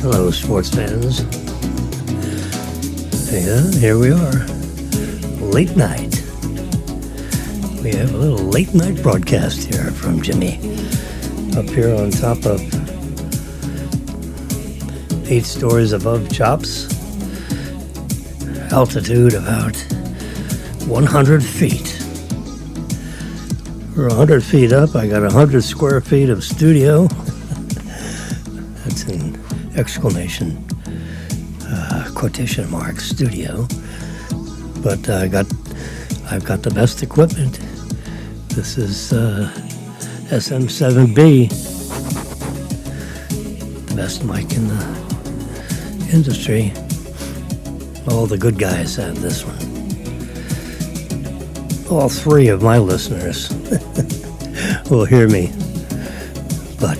Hello, sports fans. Yeah, here we are. Late night. We have a little late night broadcast here from Jimmy. Up here on top of 8 stories above Chops. Altitude about 100 feet. We're 100 feet up. I got 100 square feet of studio. That's an exclamation, quotation mark, studio. But I've got the best equipment. This is SM7B, the best mic in the industry. All the good guys have this one. All 3 of my listeners will hear me. But,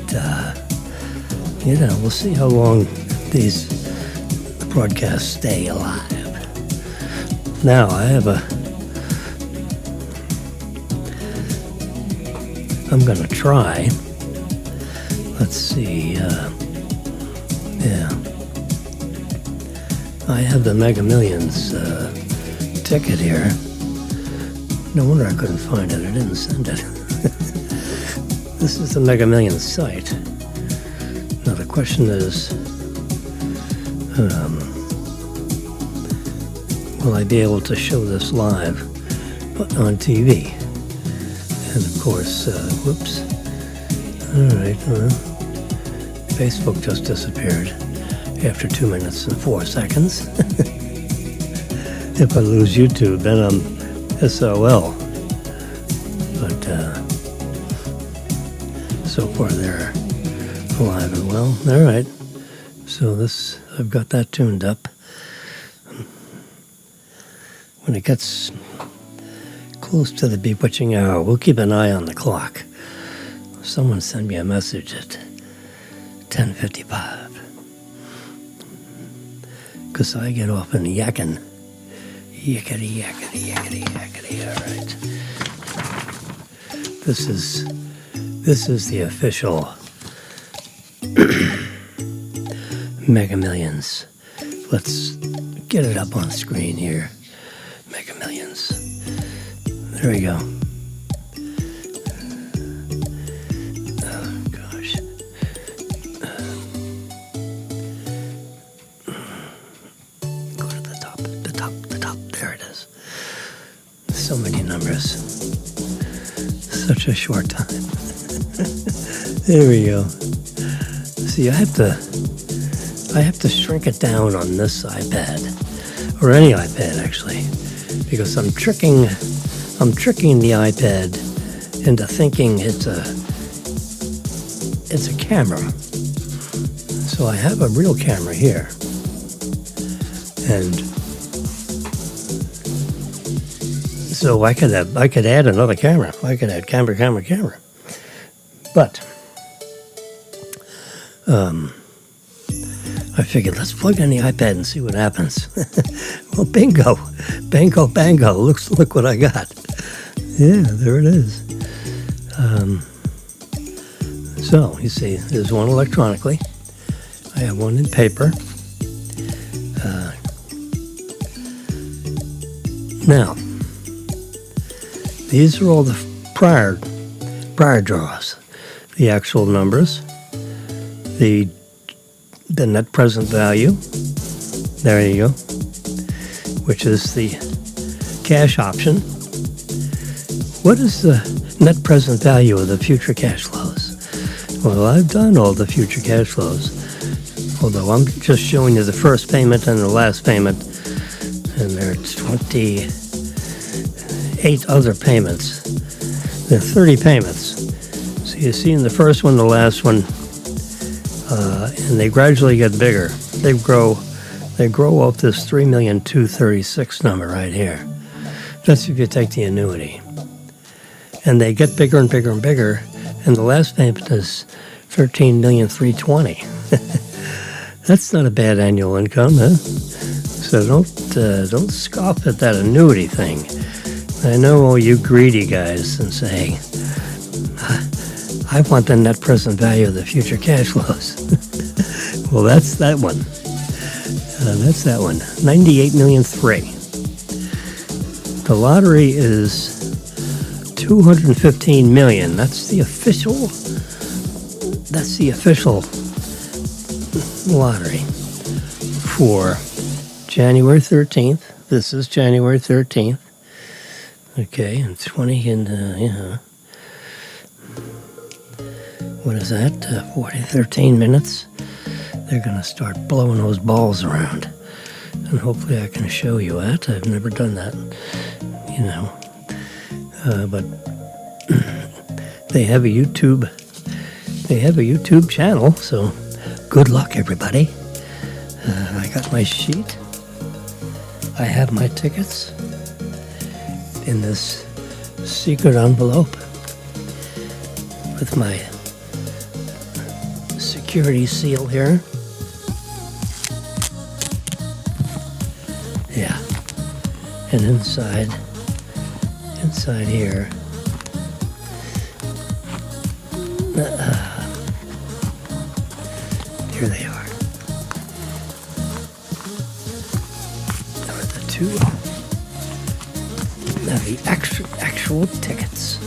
we'll see how long these broadcasts stay alive. Now, I'm going to try. Let's see. I have the Mega Millions ticket here. No wonder I couldn't find it. I didn't send it. This is the Mega Millions site. Now the question is, will I be able to show this live on TV? And of course, whoops. All right, Facebook just disappeared after 2 minutes and 4 seconds. If I lose YouTube, then I'm SOL. But so far they're alive and well. All right. So I've got that tuned up. When it gets close to the bewitching hour, we'll keep an eye on the clock. Someone sent me a message at 10:55. Because I get off in yakking. Yakety, yakety, yakety, yakety. All right. This is the official Mega Millions. Let's get it up on screen here. Mega Millions. There we go. Oh, gosh. Go to the top. There it is. So many numbers. Such a short time. There we go. See, I have to shrink it down on this iPad, or any iPad actually, because I'm tricking the iPad into thinking it's a camera. So I have a real camera here, and so I could add another camera. I could add camera. But I figured, let's plug in the iPad and see what happens. Well, bingo. Look what I got. Yeah, there it is. So, you see, there's one electronically. I have one in paper. Now, these are all the prior draws. The actual numbers. The net present value, there you go, which is the cash option. What is the net present value of the future cash flows? Well, I've done all the future cash flows, although I'm just showing you the first payment and the last payment, and there are 28 other payments. There are 30 payments. So you see in the first one, the last one, and they gradually get bigger. They grow up this 3,236,000 number right here. That's if you take the annuity. And they get bigger and bigger and bigger, and the last payment is 13,320,000. That's not a bad annual income, huh? So don't scoff at that annuity thing. I know all you greedy guys and say, I want the net present value of the future cash flows. Well, that's that one. That's that one. 98,000,003. The lottery is 215 million. That's the official lottery for January 13th. This is January 13th. Okay, and 20 and what is that? 13 minutes. They're going to start blowing those balls around. And hopefully I can show you that. I've never done that, but they have a YouTube channel, so good luck, everybody. I got my sheet. I have my tickets in this secret envelope with my security seal here. Yeah. And inside here, here they are. There are the two. Now the actual tickets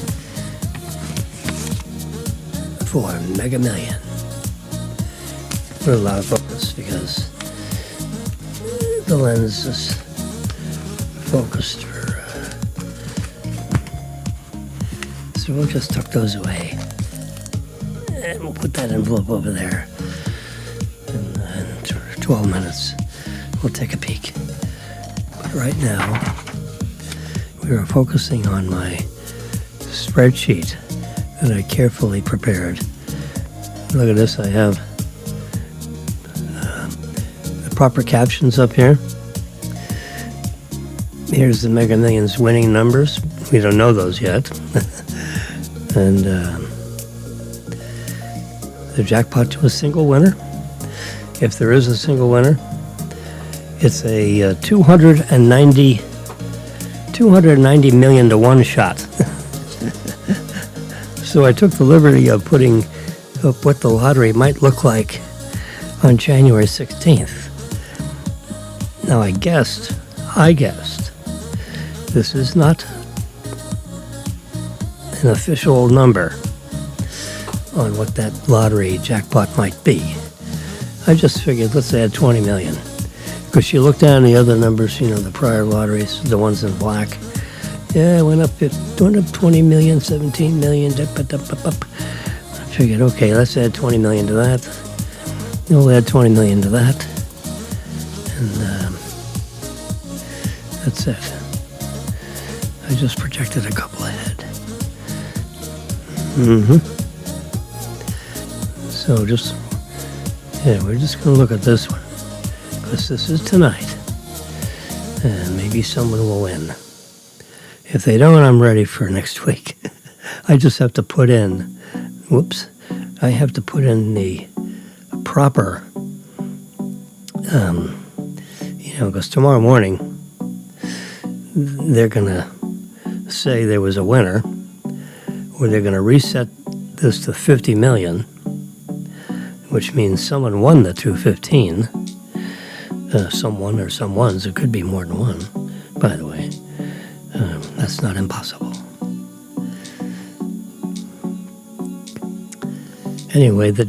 for Mega Million. Put a lot of focus because the lens is focused for. So we'll just tuck those away, and we'll put that envelope over there. And in 12 minutes, we'll take a peek. But right now, we are focusing on my spreadsheet that I carefully prepared. Look at this. I have the proper captions up here. Here's the Mega Millions winning numbers. We don't know those yet. And the jackpot to a single winner. If there is a single winner, it's a 290 million to one shot. So I took the liberty of putting up what the lottery might look like on January 16th. Now I guessed, this is not an official number on what that lottery jackpot might be. I just figured, let's add 20 million. Because you look down the other numbers, the prior lotteries, the ones in black. Yeah, it went up 20 million, 17 million, I figured, okay, let's add 20 million to that. We'll add 20 million to that. And that's it. I just projected a couple ahead. So we're just going to look at this one. Because this is tonight. And maybe someone will win. If they don't, I'm ready for next week. I just have to put in, I have to put in the proper, because tomorrow morning, they're going to say there was a winner, or they're going to reset this to 50 million, which means someone won the 215. Someone or someones, it could be more than one, by the way. That's not impossible. Anyway, the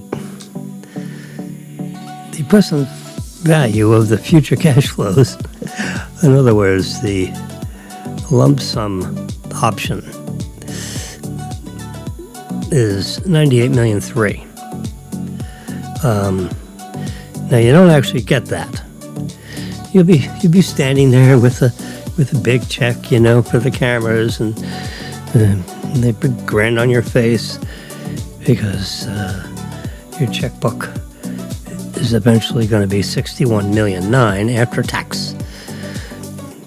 present value of the future cash flows, in other words, the lump sum option, is 98,000,003. Now you don't actually get that. You'll be standing there with a big check, for the cameras, and they put grin on your face because your checkbook is eventually going to be 61,000,009 after tax.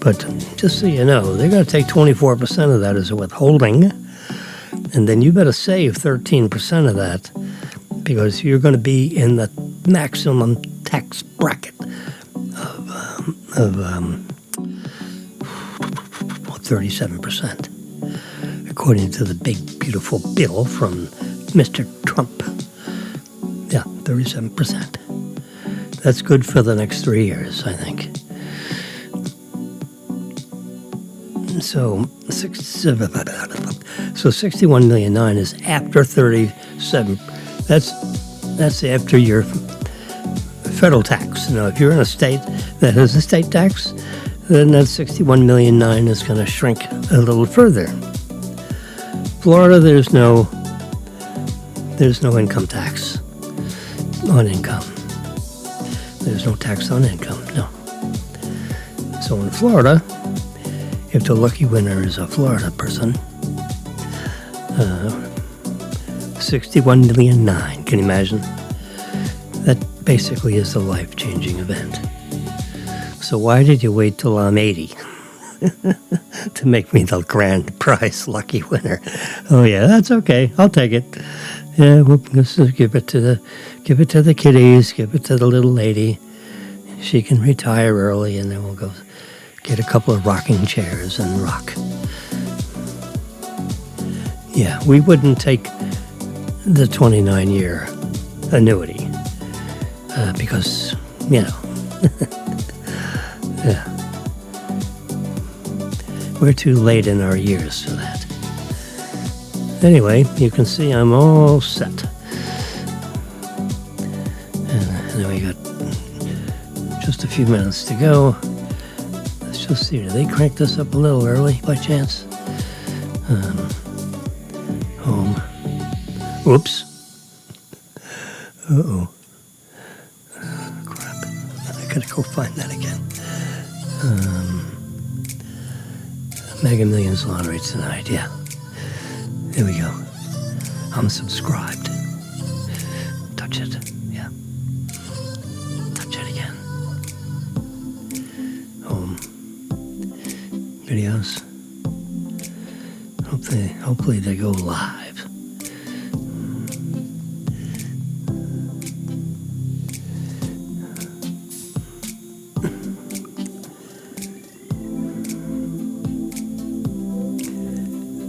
But just so you know, they're going to take 24% of that as a withholding, and then you better save 13% of that because you're going to be in the maximum tax bracket of 37%, according to the big, beautiful bill from Mr. Trump. Yeah, 37%. That's good for the next 3 years, I think. So 61.9 million is after 37. That's after your federal tax. Now, if you're in a state that has a state tax, then that 61.9 million is going to shrink a little further. Florida, there's no income tax on income. There's no tax on income, no. So in Florida, if the lucky winner is a Florida person, 61.9 million. Can you imagine? That basically is a life-changing event. So why did you wait till I'm 80 to make me the grand prize lucky winner? Oh yeah, that's okay. I'll take it. Yeah, we'll just give it to the kiddies. Give it to the little lady. She can retire early, and then we'll go get a couple of rocking chairs and rock. Yeah, we wouldn't take the 29-year annuity because, you know, yeah, we're too late in our years for that. Anyway, you can see I'm all set. And then we got just a few minutes to go. Let's just see, did they crank this up a little early by chance? Home. Whoops. Uh-oh. Crap. I gotta go find that again. Mega Millions lottery tonight, yeah. There we go. I'm subscribed. Touch it. Yeah. Touch it again. Home. Videos. Hopefully they go live.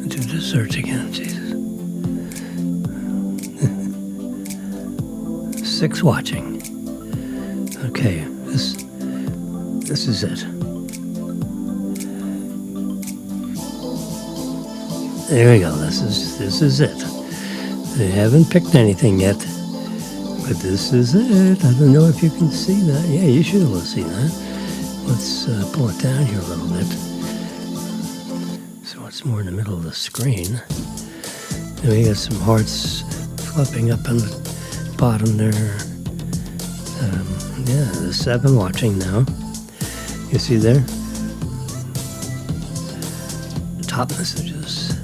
Do the search again, Jesus. 6 watching. Okay, this is it. There we go. This is it. They haven't picked anything yet, but this is it. I don't know if you can see that. Yeah, you should be able to see that. Let's pull it down here a little bit, so it's more in the middle of the screen. And we got some hearts flopping up on the bottom there. Yeah, there's 7 watching now. You see there? Top messages.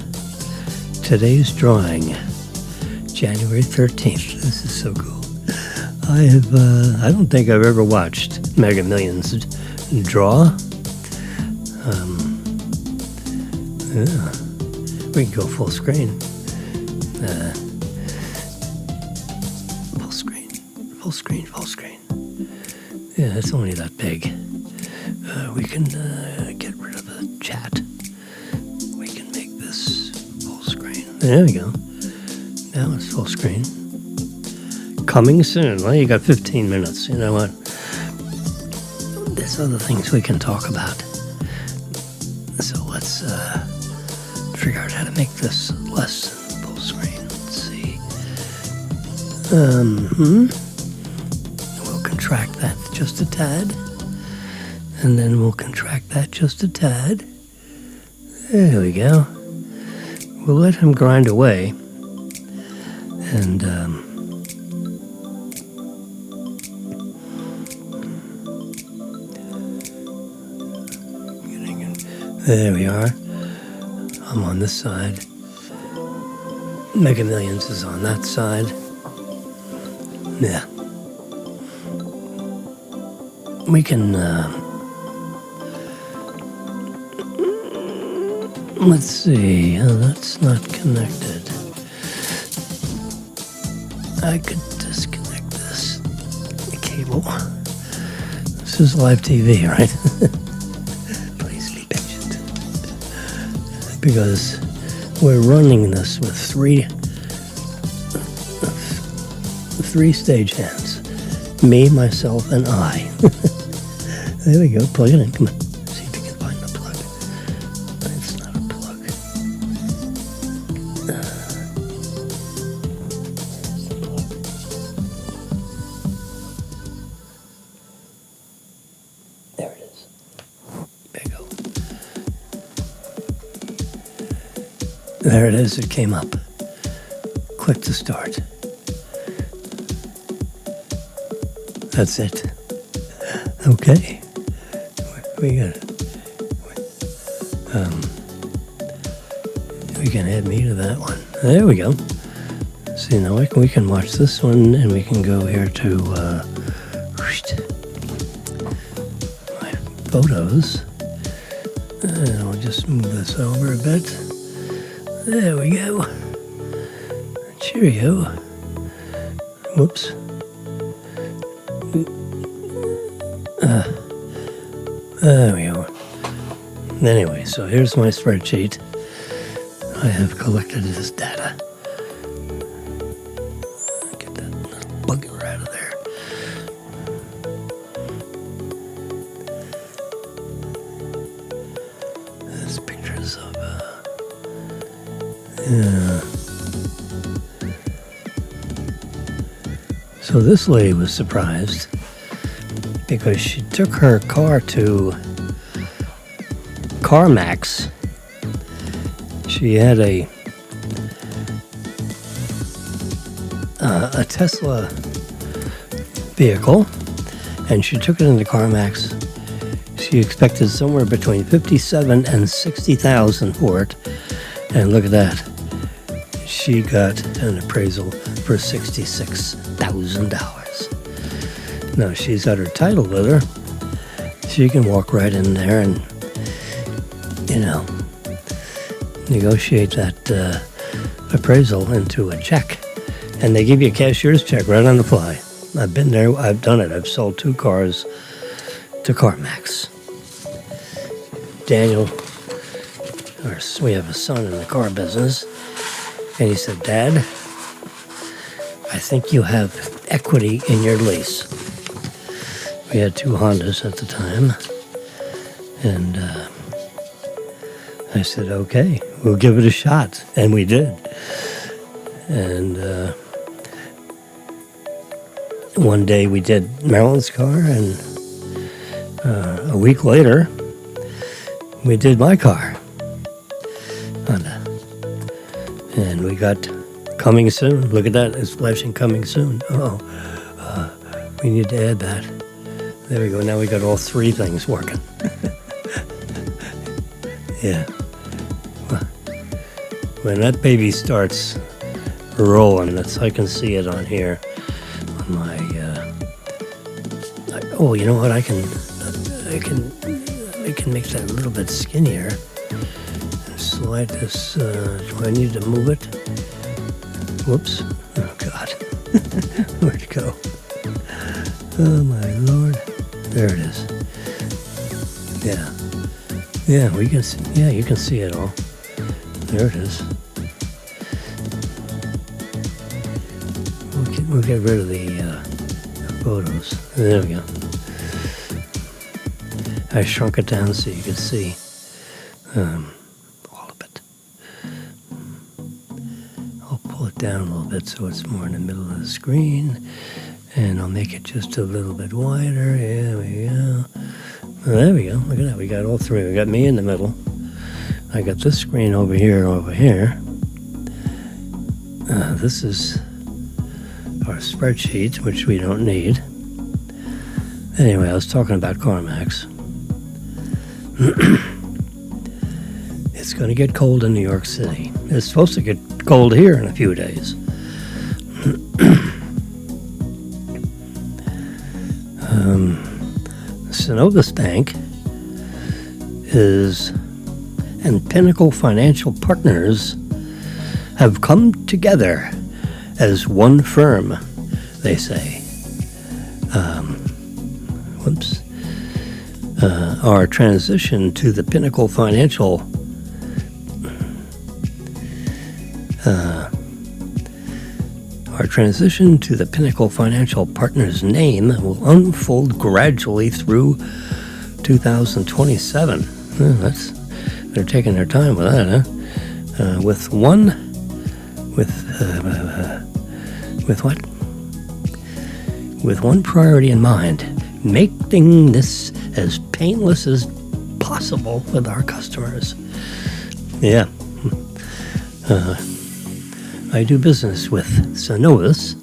Today's drawing, January 13th. This is so cool. I don't think I've ever watched Mega Millions draw. Yeah, we can go full screen. Full screen. Yeah, it's only that big. We can get rid of the chat. We can make this full screen. There we go. Now it's full screen. Coming soon. Well, you got 15 minutes. You know what? There's other things we can talk about. So let's figure out how to make this less full screen. Let's see. We'll contract that just a tad. And then we'll contract that just a tad. There we go. We'll let him grind away. And there we are. I'm on this side. Mega Millions is on that side. Yeah. We can, let's see. That's not connected. I could disconnect this cable. This is live TV, right? Please be patient. Because we're running this with three stagehands. Me, myself, and I. There we go. Plug it in. Come on. See if you can find the plug. It's not a plug. There's the plug. There it is. There you go. There it is. It came up. Click to start. That's it. Okay. We got it. We can add me to that one. There we go. See, now we can watch this one, and we can go here to my photos. And I'll just move this over a bit. There we go. Cheerio. Whoops. There we go. Anyway, so here's my spreadsheet. I have collected this data. Get that little bugger out of there. There's pictures of, So this lady was surprised because she took her car to CarMax. She had a Tesla vehicle, and she took it into CarMax. She expected somewhere between $57,000 and $60,000 for it, and look at that. She got an appraisal for $66,000. Now she's got her title with her. She can walk right in there and, negotiate that appraisal into a check. And they give you a cashier's check right on the fly. I've been there. I've done it. I've sold 2 cars to CarMax. Daniel, we have a son in the car business, and he said, "Dad, I think you have equity in your lease." We had 2 Hondas at the time, and I said, "Okay, we'll give it a shot," and we did. And one day we did Marilyn's car, and a week later we did my car, Honda, and we got coming soon. Look at that, it's flashing coming soon. We need to add that. There we go. Now we got all 3 things working. Yeah. When that baby starts rolling, I can see it on here on my. You know what? I can make that a little bit skinnier and slide this. Do I need to move it? Whoops! Oh God, where'd it go? Oh my Lord! There it is. Yeah, we can. Yeah, you can see it all. There it is. We'll get rid of the photos. There we go. I shrunk it down so you could see all of it. I'll pull it down a little bit so it's more in the middle of the screen, and I'll make it just a little bit wider. There we go. There we go. Look at that. We got all 3. We got me in the middle. I got this screen over here. This is our spreadsheet, which we don't need. Anyway, I was talking about CarMax. It's going to get cold in New York City. It's supposed to get cold here in a few days. Synovus Bank and Pinnacle Financial Partners have come together as one firm, they say. Our transition to the Pinnacle Financial Our transition to the Pinnacle Financial Partners name will unfold gradually through 2027. They're taking their time with that, huh? With one priority in mind: making this as painless as possible with our customers. Yeah. I do business with Synovus.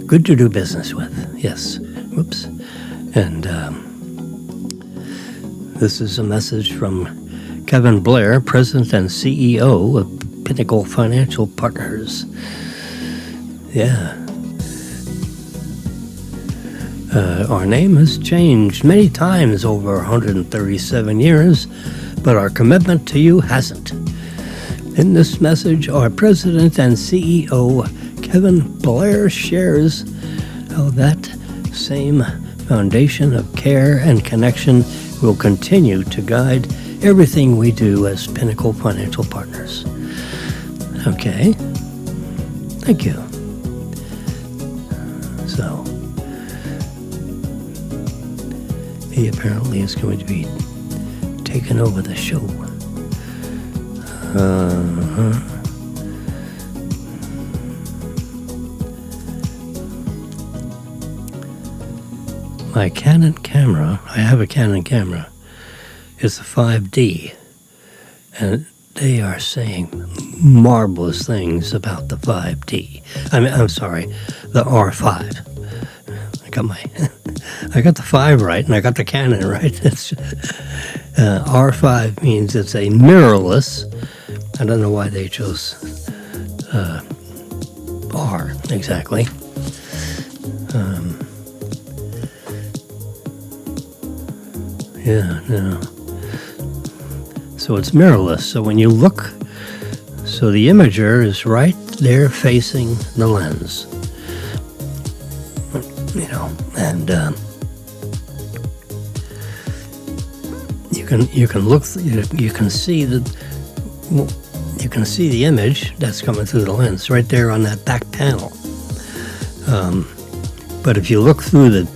Good to do business with, yes. Whoops. And this is a message from Kevin Blair, President and CEO of Pinnacle Financial Partners. Yeah. Our name has changed many times over 137 years, but our commitment to you hasn't. In this message, our President and CEO, Kevin Blair, shares how that same foundation of care and connection will continue to guide everything we do as Pinnacle Financial Partners. Okay. Thank you. So, he apparently is going to be taking over the show. My Canon camera, I have a Canon camera, is a 5D, and they are saying marvelous things about the 5D. I'm sorry, the R5. I got the 5 right, and I got the Canon right. It's R5 means it's a mirrorless. I don't know why they chose R exactly. So it's mirrorless. So when you look, so the imager is right there facing the lens. And you can look. You can see the image that's coming through the lens right there on that back panel. But if you look through the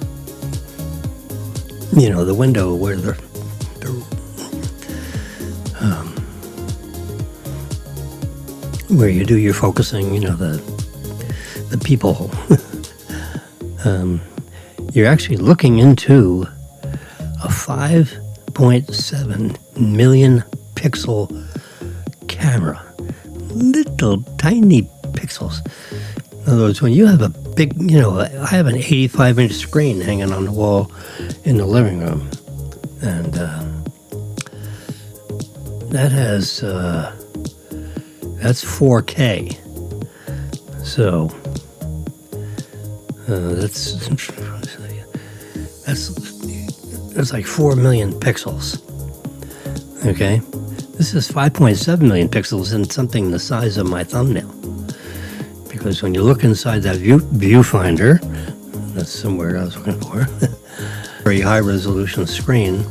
window where where you do your focusing, the people. You're actually looking into a 5.7 million pixel camera. Little tiny pixels. In other words, when you have a big, I have an 85-inch screen hanging on the wall in the living room. And that's 4K. So that's like 4 million pixels. Okay, this is 5.7 million pixels in something the size of my thumbnail. Because when you look inside that viewfinder, that's somewhere I was looking for, very high resolution screen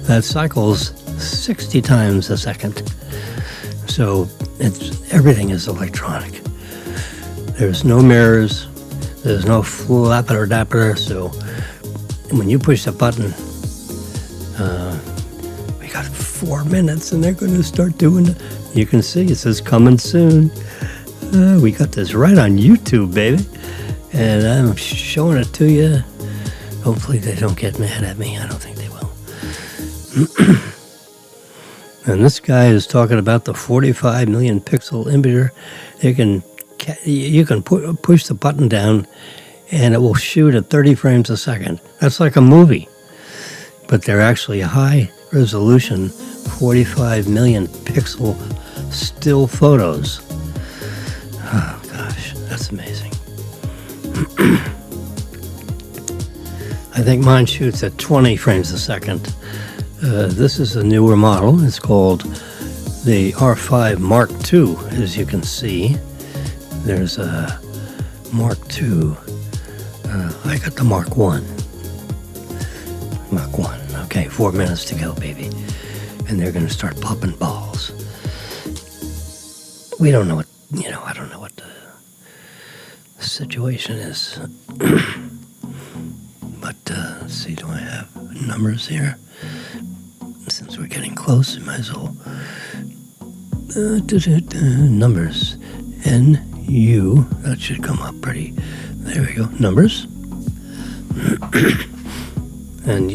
that cycles 60 times a second. So everything is electronic. There's no mirrors. There's no flapper dapper. So when you push the button, we got 4 minutes and they're going to start doing it. You can see it says coming soon. We got this right on YouTube, baby. And I'm showing it to you. Hopefully they don't get mad at me. I don't think they will. And this guy is talking about the 45 million pixel imager. You can push the button down and it will shoot at 30 frames a second. That's like a movie. But they're actually high resolution 45 million pixel still photos. Oh gosh, that's amazing. I think mine shoots at 20 frames a second. This is a newer model. It's called the R5 Mark II, as you can see. There's a Mark II. I got the Mark I. Mark I. Okay, 4 minutes to go, baby. And they're going to start popping balls. We don't know what I don't know what the situation is. But let's see, do I have numbers here? Since we're getting close, I might as well. Numbers. N-U. That should come up pretty. There we go. Numbers. And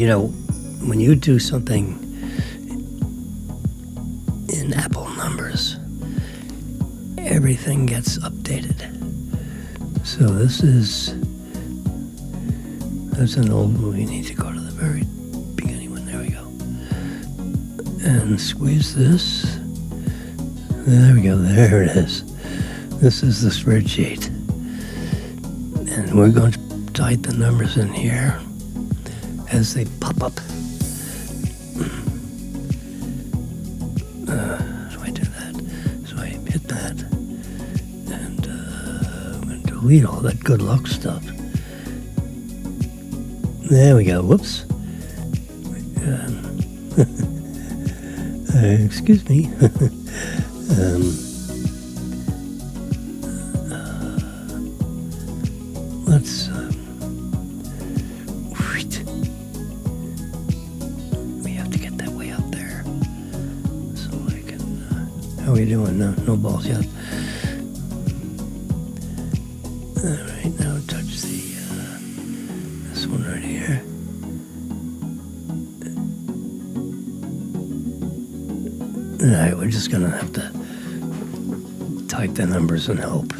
when you do something in Apple numbers, everything gets updated. So that's an old movie. We need to go to the very beginning one. There we go. And squeeze this. There we go. There it is. This is the spreadsheet. And we're going to type the numbers in here as they pop up. So I do that. So I hit that. And I'm going to delete all that good luck stuff. There we go. Whoops. Excuse me. Let's. We have to get that way up there, so I can. How are we doing? No balls yet. All right, now touch this one right here. All right, we're just gonna have to type the numbers and hope.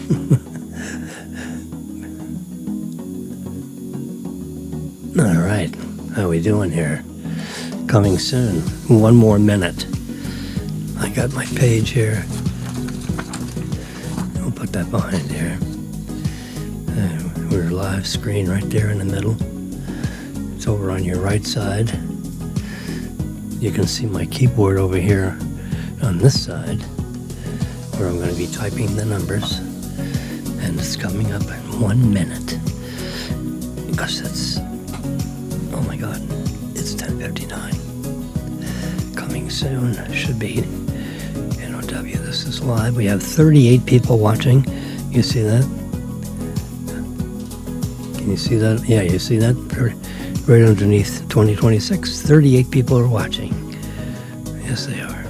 All right, how we doing here? Coming soon. One more minute. I got my page here. I'll put that behind here. We're live screen right there in the middle. It's over on your right side. You can see my keyboard over here on this side, where I'm going to be typing the numbers, and it's coming up in 1 minute. Because it's, oh my God, it's 10:59. Coming soon, should be NOW. This is live. We have 38 people watching. You see that? Can you see that? Yeah, you see that? Right underneath 2026, 38 people are watching. Yes, they are.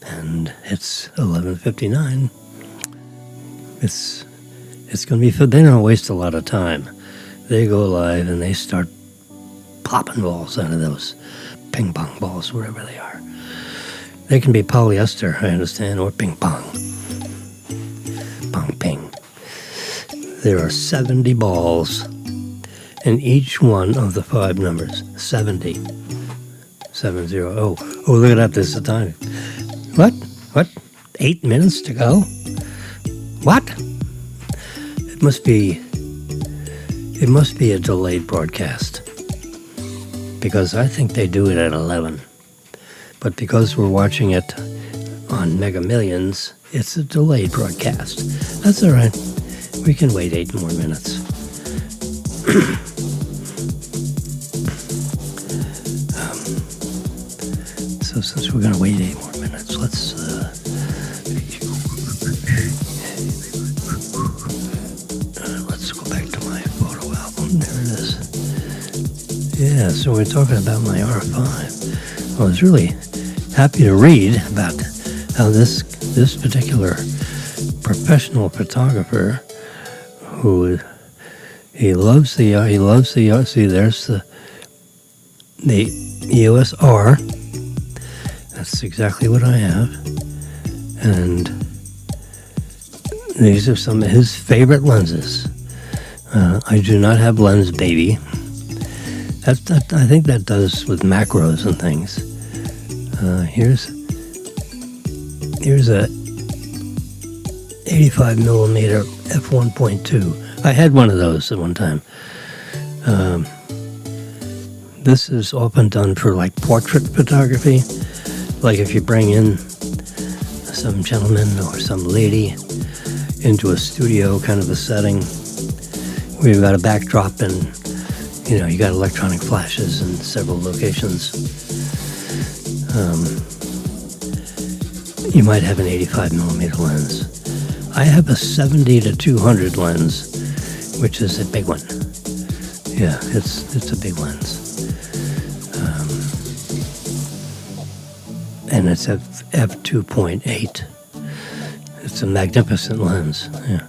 And it's 11:59. It's going to be fun. They don't waste a lot of time. They go live and they start popping balls out of those ping pong balls, wherever they are. They can be polyester, I understand, or ping pong. Pong ping. There are 70 balls in each one of the 5 numbers. 70. 70. Oh, look at that. There's the time. What? 8 minutes to go? What? It must be a delayed broadcast. Because I think they do it at 11. But because we're watching it on Mega Millions, it's a delayed broadcast. That's all right. We can wait 8 more minutes. So since we're going to wait 8 more minutes, let's go back to my photo album. There it is. Yeah, so we're talking about my R5. I was really happy to read about how this particular professional photographer, who he loves the see, there's the EOS R. That's exactly what I have, and these are some of his favorite lenses. I do not have Lens Baby. I think that does with macros and things. Here's a 85 millimeter f1.2. I had one of those at one time. This is often done for like portrait photography. Like if you bring in some gentleman or some lady into a studio kind of a setting where you've got a backdrop and you got electronic flashes in several locations. You might have an 85 millimeter lens. I have a 70 to 200 lens, which is a big one. Yeah, it's a big lens. And it's f2.8. It's a magnificent lens. Yeah.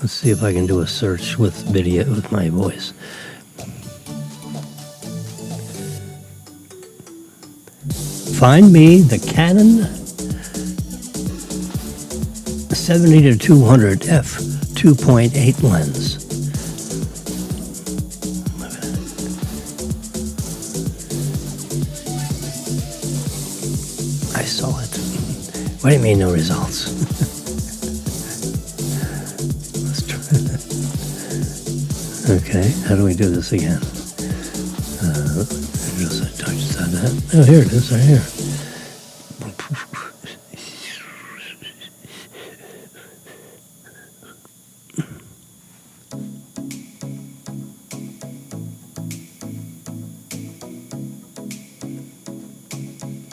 Let's see if I can do a search with video with my voice. Find me the Canon 70 to 200 f2.8 lens. I saw it. What do you mean no results? Let's try. Okay, how do we do this again? Just touch that. Oh, here it is, right here.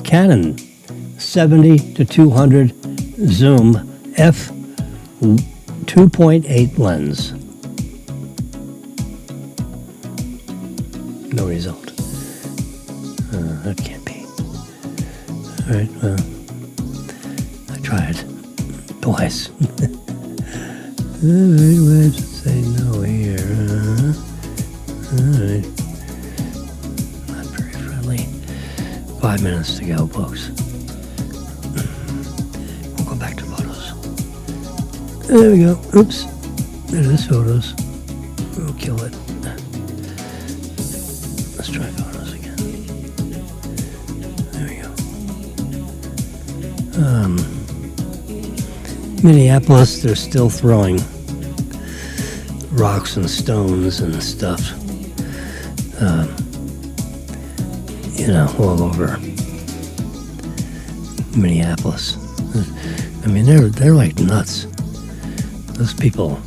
Canon 70 to 200 zoom f 2.8 lens. No result. That can't be. All right, well, I tried twice. All right, let's say no here. All right. Not very friendly. 5 minutes to go, folks. We'll go back to photos. There we go. Oops. There's photos. We'll kill it. Let's try photos again. There we go. Minneapolis, they're still throwing rocks and stones and stuff. All over Minneapolis. I mean, they're like nuts. Those people,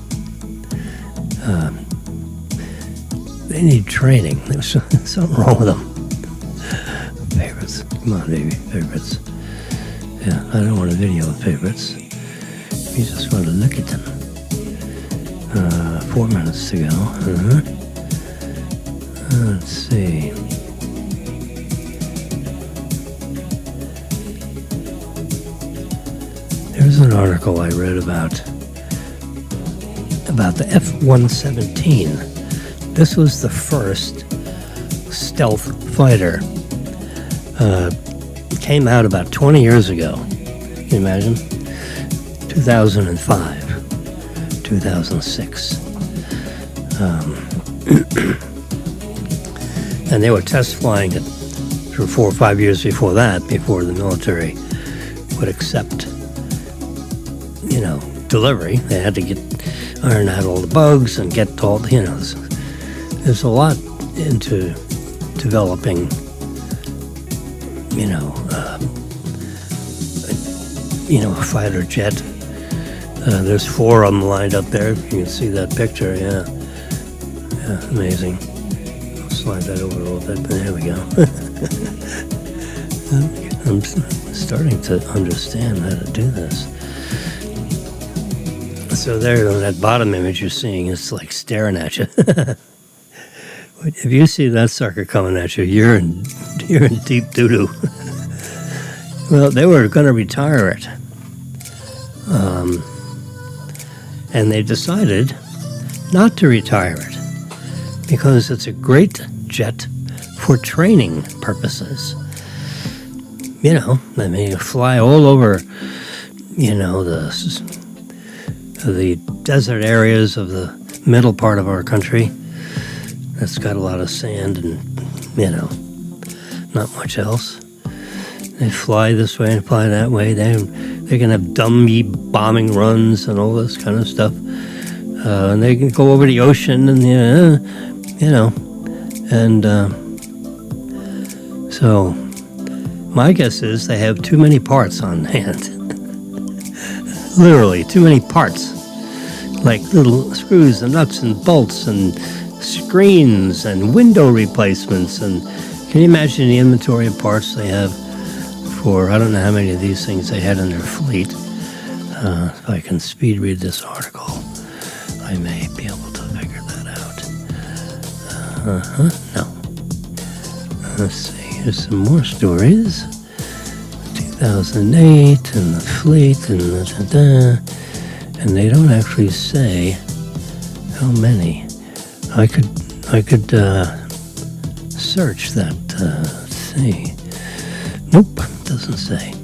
they need training. There's something wrong with them. Favorites. Come on, baby. Favorites. Yeah, I don't want a video of favorites. You just want to look at them. 4 minutes to go. Let's see. There's an article I read about the F-117. This was the first stealth fighter. It came out about 20 years ago. Can you imagine? 2005, 2006. And they were test flying it for 4 or 5 years before that, before the military would accept delivery. They had to iron out all the bugs and get all, there's a lot into developing, a fighter jet. There's 4 of them lined up there. You can see that picture, yeah, amazing. I'll slide that over a little bit, there we go. I'm starting to understand how to do this. So there, on that bottom image you're seeing, it's like staring at you. If you see that sucker coming at you, you're in deep doo-doo. Well, they were going to retire it. And they decided not to retire it because it's a great jet for training purposes. You fly all over, the desert areas of the middle part of our country. That's got a lot of sand and, not much else. They fly this way and fly that way. They can have dummy bombing runs and all this kind of stuff. And they can go over the ocean and, so my guess is they have too many parts on hand. Literally, too many parts. Like little screws and nuts and bolts and screens and window replacements. And can you imagine the inventory of parts they have for, I don't know how many of these things they had in their fleet. If I can speed read this article, I may be able to figure that out. No. Let's see, here's some more stories. 2008 and the fleet and and they don't actually say how many. I could search that. Let's see. Nope, doesn't say.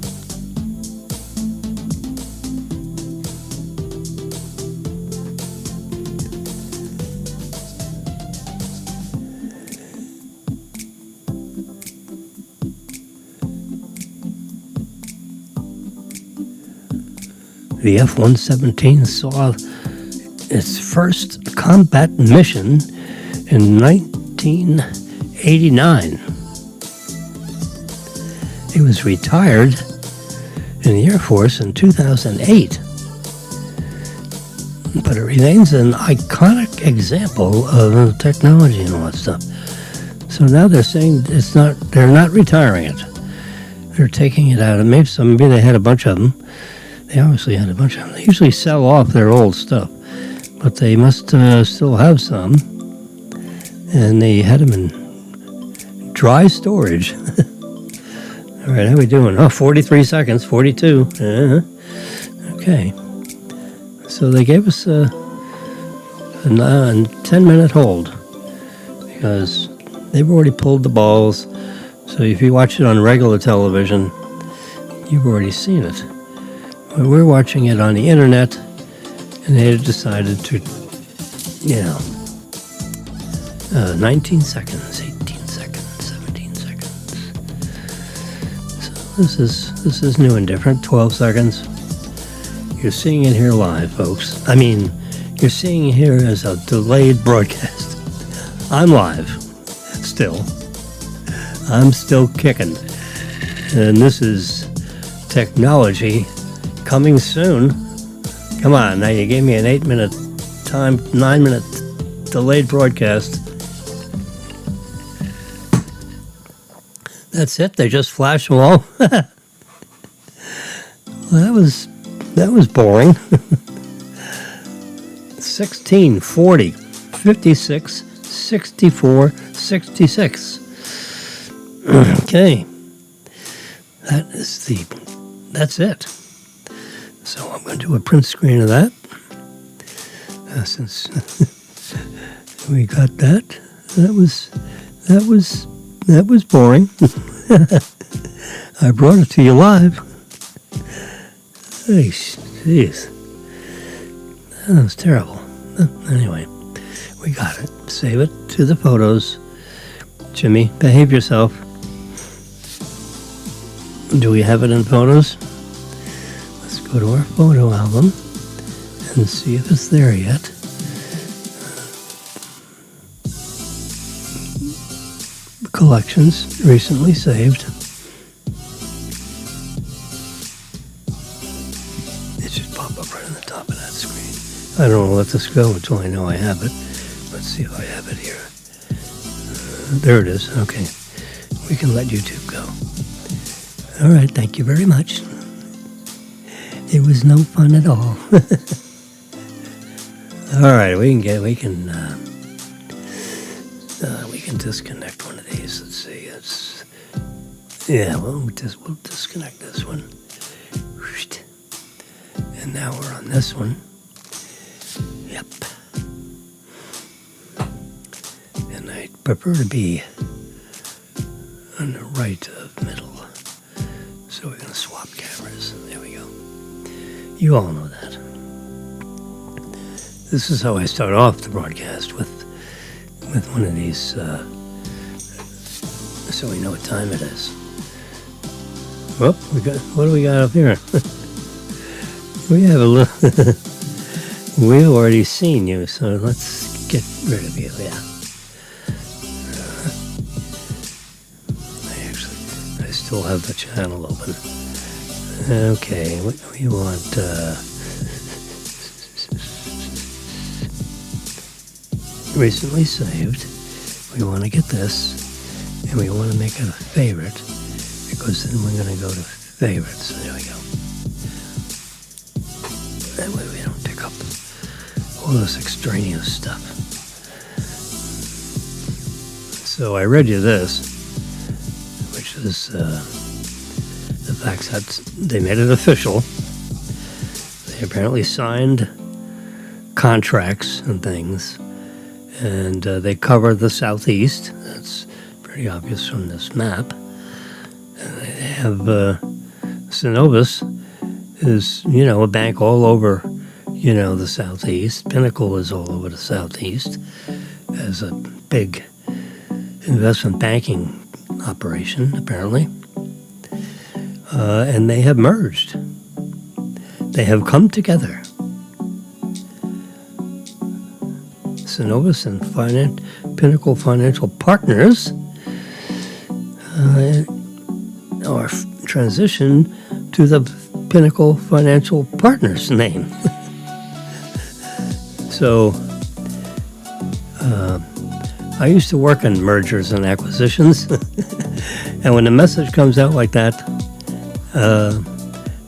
The F-117 saw its first combat mission in 1989. It was retired in the Air Force in 2008. But it remains an iconic example of technology and all that stuff. So now they're saying they're not retiring it. They're taking it out. And maybe they had a bunch of them. They obviously had a bunch of them. They usually sell off their old stuff, but they must still have some. And they had them in dry storage. All right, how are we doing? Oh, 43 seconds, 42. Okay. So they gave us a 10-minute hold because they've already pulled the balls. So if you watch it on regular television, you've already seen it. But we're watching it on the internet, and they decided to, 19 seconds, 18 seconds, 17 seconds. So this is new and different. 12 seconds. You're seeing it here live, folks. I mean, you're seeing it here as a delayed broadcast. I'm live, still. I'm still kicking. And this is technology coming soon. Come on, now you gave me an 8-minute time, 9-minute delayed broadcast. That's it? They just flashed them all? Well, that was boring. 16, 40, 56, 64, 66. Okay. That's it. So I'm going to do a print screen of that. Since we got that. That was boring. I brought it to you live. Hey, jeez. That was terrible. Anyway, we got it. Save it to the photos. Jimmy, behave yourself. Do we have it in photos? Let's go to our photo album and see if it's there yet. Collections recently saved. It should pop up right on the top of that screen. I don't want to let this go until I know I have it. Let's see if I have it here. There it is. Okay. We can let YouTube go. All right. Thank you very much. It was no fun at all. All right. We can disconnect one of these. Let's see. We'll disconnect this one. And now we're on this one. Yep. And I prefer to be on the right of middle. So we're going to swap cameras. There we go. You all know that. This is how I start off the broadcast with one of these, so we know what time it is. Well, what do we got up here? We have a little. We've already seen you, so let's get rid of you. Yeah. I still have the channel open. Okay, what do we want? Recently saved. We want to get this, and we want to make it a favorite because then we're going to go to favorites. There we go. That way we don't pick up all this extraneous stuff. So I read you this, which is the fact that they made it official. They apparently signed contracts and things, and they cover the southeast. That's pretty obvious from this map. And they have Synovus is, a bank all over, the southeast. Pinnacle is all over the southeast as a big investment banking operation, apparently. And they have merged. They have come together. Synovus and Pinnacle Financial Partners are transitioned to the Pinnacle Financial Partners name. So, I used to work on mergers and acquisitions, and when the message comes out like that,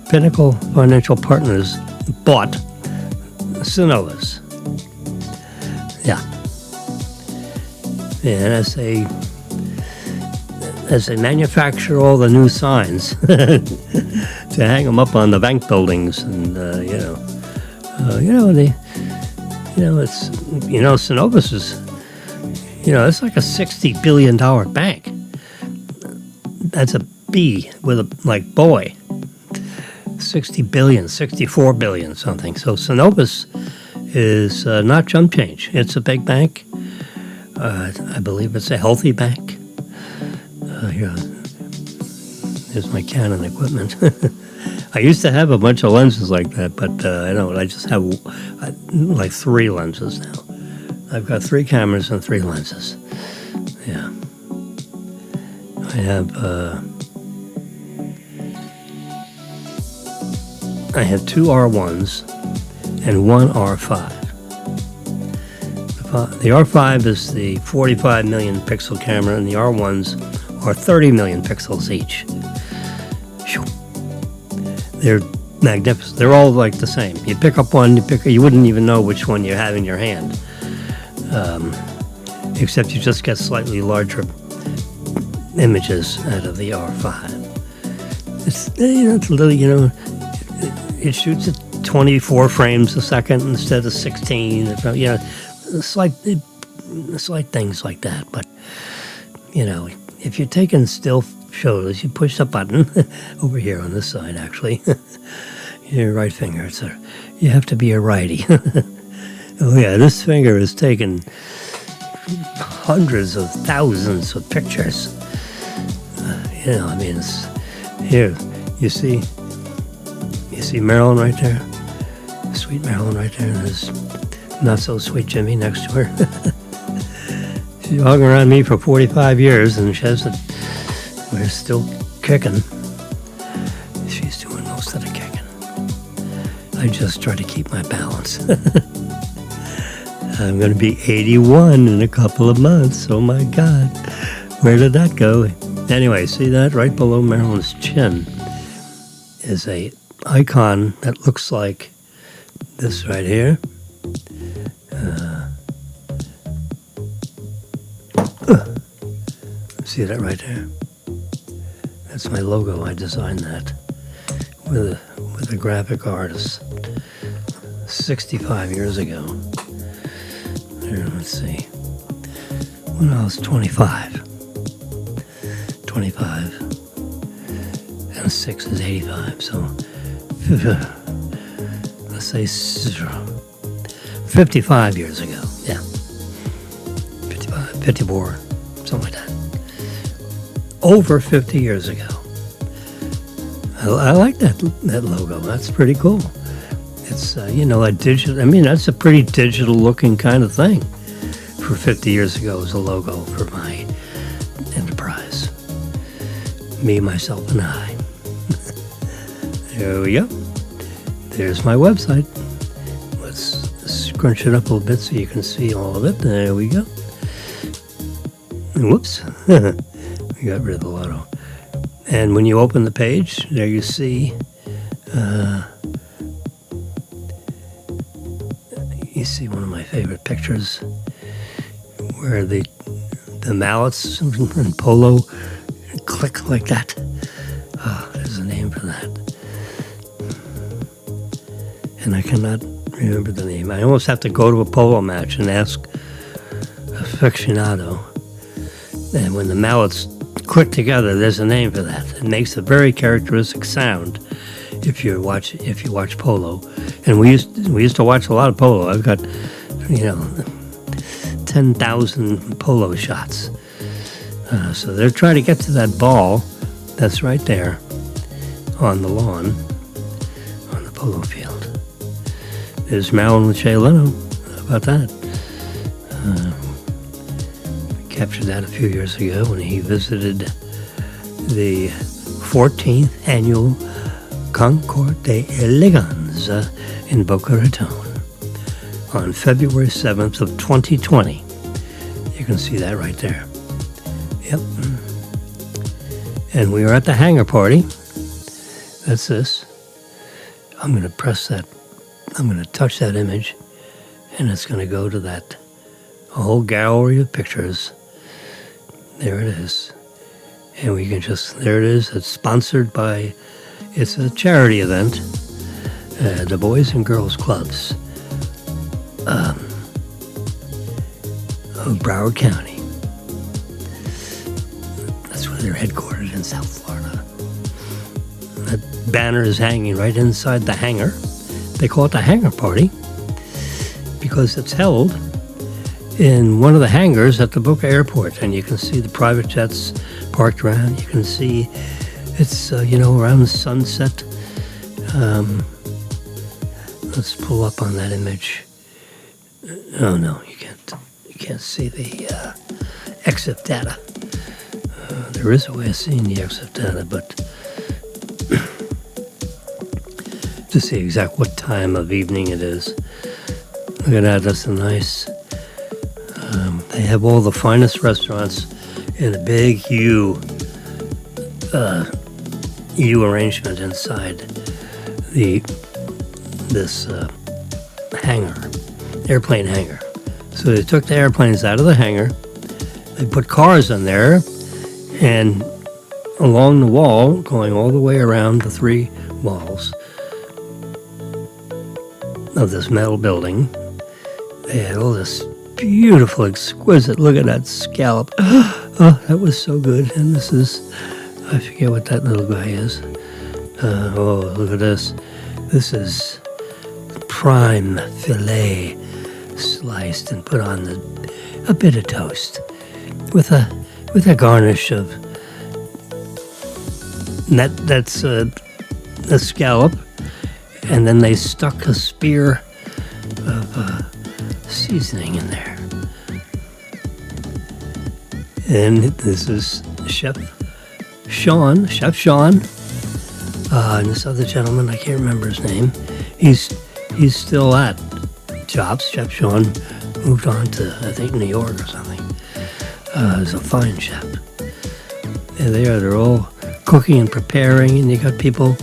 Pinnacle Financial Partners bought Synovus. Yeah. And as they manufacture all the new signs to hang them up on the bank buildings, and Synovus is, it's like a $60 billion bank. That's a B with a boy. 60 billion, 64 billion something. So Synovus is not chump change. It's a big bank. I believe it's a healthy bank. Here's my Canon equipment. I used to have a bunch of lenses like that, but I don't. I just have like 3 lenses now. I've got 3 cameras and 3 lenses. Yeah. I have 2 R1s and 1 R5. The R5 is the 45 million pixel camera, and the R1s are 30 million pixels each. They're magnificent. They're all like the same. You pick up one, you wouldn't even know which one you have in your hand, except you just get slightly larger images out of the R5. It's it's a little, it shoots at 24 frames a second instead of 16. Slight things like that. But if you're taking still photos, you push the button over here on this side. Actually, your right finger. You have to be a righty. Oh yeah, this finger is taking hundreds of thousands of pictures. It's here. You see Marilyn right there, sweet Marilyn right there, and there's not so sweet Jimmy next to her. She's hung around me for 45 years, and we're still kicking. She's doing most of the kicking. I just try to keep my balance. I'm going to be 81 in a couple of months. Oh my God, where did that go? Anyway, see that right below Marilyn's chin is a icon that looks like this right here. See that right there? That's my logo. I designed that with a graphic artist 65 years ago. Here, let's see. When I was 25. 25. And 6 is 85. So, let's say 55 years ago. Yeah. 55, 54, something like that. Over 50 years ago. I like that logo. That's pretty cool. It's, a digital, that's a pretty digital looking kind of thing for 50 years ago as a logo for my enterprise. Me, myself, and I. There we go. There's my website. Let's scrunch it up a little bit so you can see all of it. There we go. Whoops. We got rid of the logo. And when you open the page, there you see one of my favorite pictures where the mallets in polo click like that. Oh, there's a name for that. And I cannot remember the name. I almost have to go to a polo match and ask aficionado. And when the mallets click together, there's a name for that. It makes a very characteristic sound if you watch polo. And we used to watch a lot of polo. I've got 10,000 polo shots. So they're trying to get to that ball that's right there on the lawn, on the polo field. There's Marilyn with Jay Leno. How about that? We captured that a few years ago when he visited the 14th annual Concours des Elegans in Boca Raton on February 7th of 2020. You can see that right there. Yep. And we were at the hangar party. That's this. I'm going to press that. I'm going to touch that image, and it's going to go to that whole gallery of pictures. There it is. And we can just, there it is. It's sponsored by, it's a charity event, the Boys and Girls Clubs of Broward County. That's where they're headquartered in South Florida. That banner is hanging right inside the hangar. They call it the hangar party because it's held in one of the hangars at the Boca Airport, and you can see the private jets parked around. You can see it's around sunset. Let's pull up on that image. Oh no, you can't see the EXIF data. There is a way of seeing the EXIF data, but to see exact what time of evening it is. Look at that, that's a nice, they have all the finest restaurants in a big U arrangement inside this hangar, airplane hangar. So they took the airplanes out of the hangar, they put cars in there, and along the wall, going all the way around the three walls of this metal building, they had all this beautiful, exquisite, look at that scallop. Oh, that was so good. And this is, I forget what that little guy is. Oh, look at this. This is prime filet sliced and put on a bit of toast with a garnish of that's a scallop. And then they stuck a spear of seasoning in there. And this is Chef Sean. And this other gentleman, I can't remember his name. He's still at Chops. Chef Sean moved on to, I think, New York or something. He's a fine chef. There they are. They're all cooking and preparing, and you got people,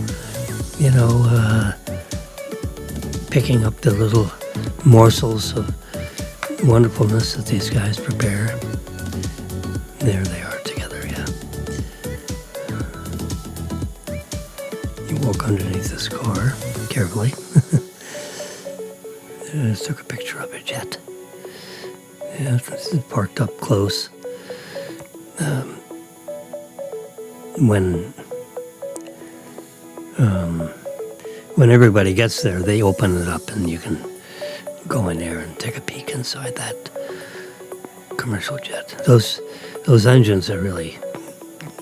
picking up the little morsels of wonderfulness that these guys prepare. There they are together, yeah. You walk underneath this car carefully. I just took a picture of it yet. Yeah, it's parked up close. When everybody gets there, they open it up and you can go in there and take a peek inside that commercial jet. Those engines are really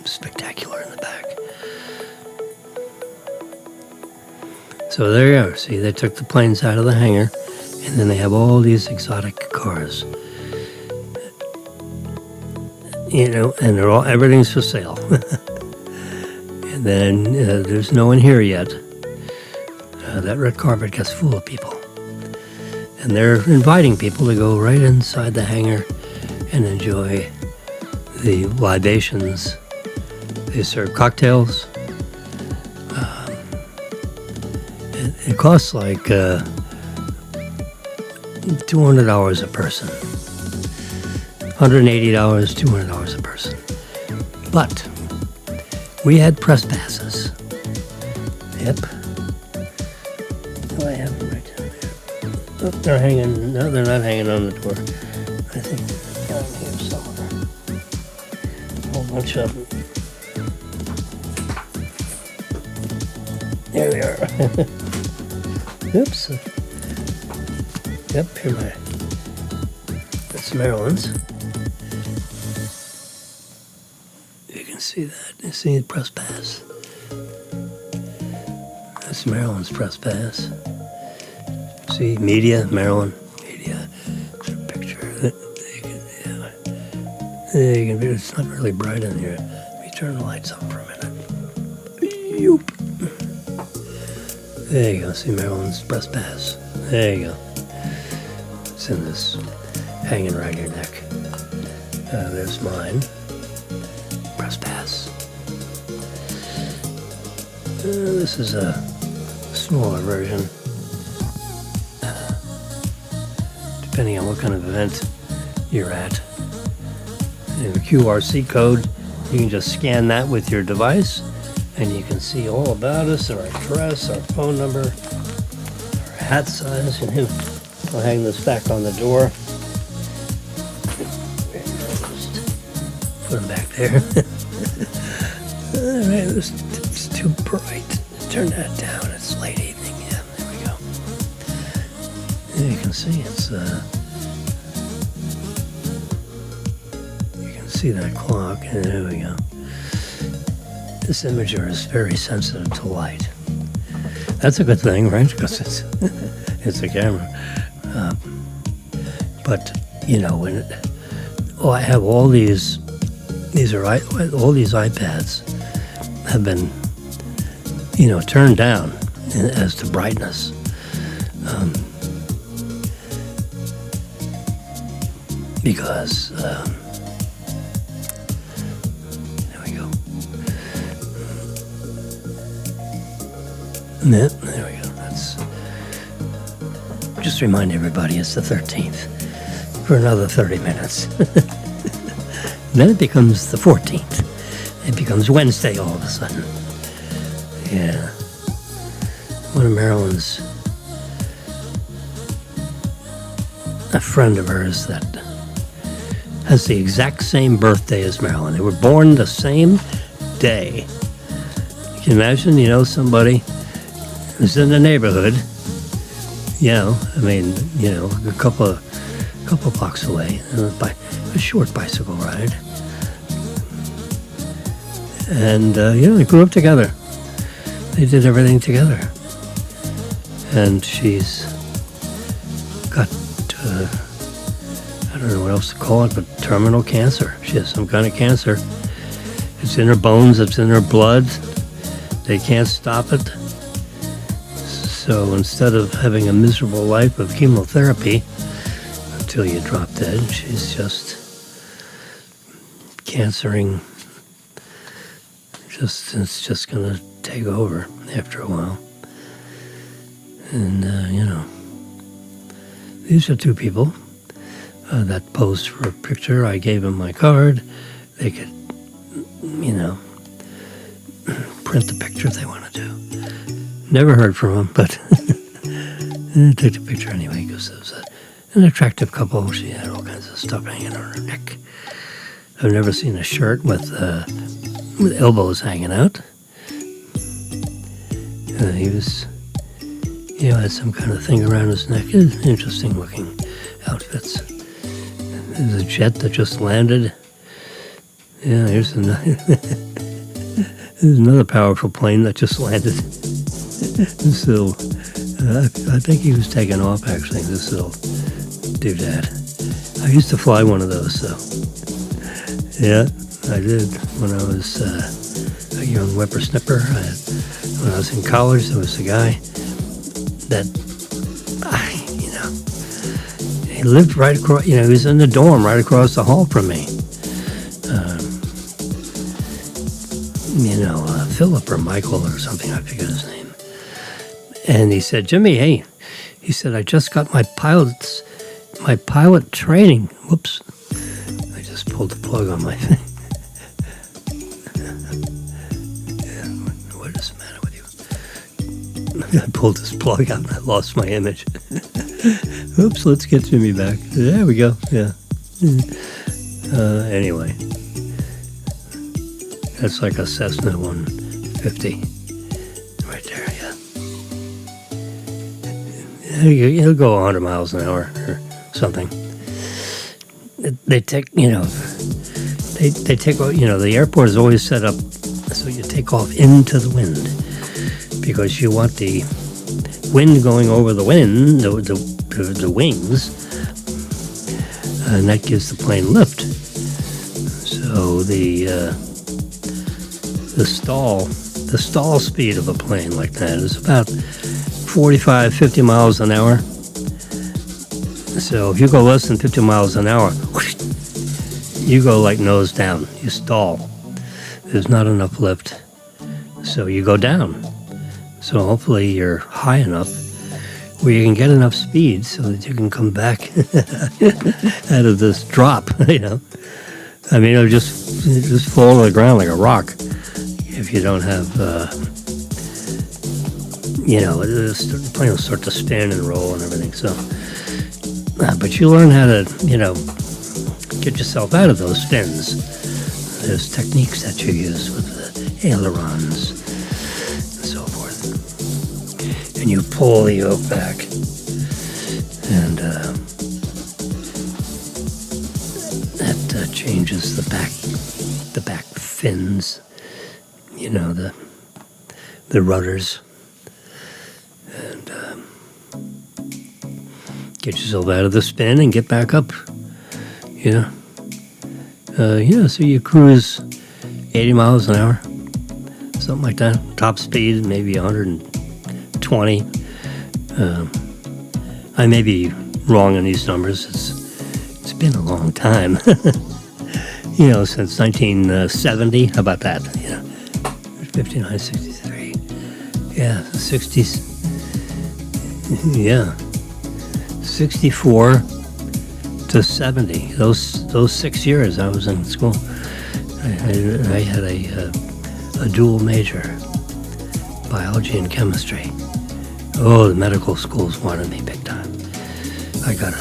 spectacular in the back. So there you are. See, they took the planes out of the hangar, and then they have all these exotic cars. And everything's for sale. And then there's no one here yet. That red carpet gets full of people. And they're inviting people to go right inside the hangar and enjoy the libations They serve cocktails. It costs like $200 a person. $180, $200 a person. But we had press passes. Yep. Oh, I have them right down there. Oh, they're hanging. No, they're not hanging on the door. I think they're down here somewhere. A whole bunch of them. There we are. Oops. Yep, here that's Maryland's. You can see that. You see the press pass. That's Maryland's press pass. See, media, Maryland, media. There's a picture. There you can be. It's not really bright in here. Let me turn the lights on for a minute. Yoop. There you go. See Maryland's press pass. There you go. It's in this hanging around your neck. There's mine. Press pass. This is a smaller version. Depending on what kind of event you're at. And the QRC code, you can just scan that with your device, and you can see all about us, our address, our phone number, our hat size. And I'll hang this back on the door. Just put them back there. All right, it's too bright. Turn that down. It's late evening. Yeah, there we go. And you can see it's you can see that clock. And there we go. This imager is very sensitive to light. That's a good thing, right? Because it's a camera. But you know, when I have all these iPads have been, turned down as to brightness. Because there we go. There we go. That's just remind everybody it's the 13th for another 30 minutes. Then it becomes the 14th. It becomes Wednesday all of a sudden. Yeah. One of Marilyn's, a friend of hers that has the exact same birthday as Marilyn. They were born the same day. Can you imagine, somebody who's in the neighborhood, a couple blocks away, by a short bicycle ride. And, they grew up together. They did everything together. And she's got, I don't know what else to call it, but terminal cancer. She has some kind of cancer. It's in her bones, it's in her blood. They can't stop it. So instead of having a miserable life of chemotherapy until you drop dead, she's just cancering. It's just going to take over after a while. And, these are two people that posed for a picture. I gave them my card. They could, print the picture if they wanted to. Never heard from them, but I took the picture anyway because it was an attractive couple. She had all kinds of stuff hanging on her neck. I've never seen a shirt with elbows hanging out. He was, had some kind of thing around his neck. Interesting looking outfits. There's a jet that just landed. Yeah, there's another powerful plane that just landed. So, I think he was taking off, actually, this little doodad. I used to fly one of those, so. Yeah, I did when I was a young whippersnipper. When I was in college, there was a guy that, he lived right across, he was in the dorm right across the hall from me. Philip or Michael or something, I forget his name. And he said, Jimmy, hey, he said, I just got my pilot training. Whoops. I just pulled the plug on my thing. What is the matter with you? I pulled this plug out and I lost my image. Oops, let's get Jimmy back. There we go. Yeah. Anyway. That's like a Cessna 150. Right there, yeah. He'll go 100 miles an hour or something. They take, they take, the airport is always set up so you take off into the wind because you want the wind going over the wind, the wings, and that gives the plane lift. So the stall speed of a plane like that is about 45, 50 miles an hour. So if you go less than 50 miles an hour, you go like nose down. You stall. There's not enough lift. So you go down. So hopefully you're high enough where you can get enough speed so that you can come back out of this drop, I mean, it'll just fall to the ground like a rock if you don't have, the plane will start to spin and roll and everything. So, but you learn how to, get yourself out of those spins. There's techniques that you use with the ailerons and so forth. And you pull the yoke back. And that changes the back fins, the rudders. And get yourself out of the spin and get back up. So you cruise 80 miles an hour, something like that. Top speed, maybe 120. I may be wrong on these numbers. It's been a long time, since 1970. How about that? 59, 63. Yeah, 60s. Yeah, 64 to 70. Those 6 years I was in school. I had a dual major, biology and chemistry. Oh, the medical schools wanted me big time. I got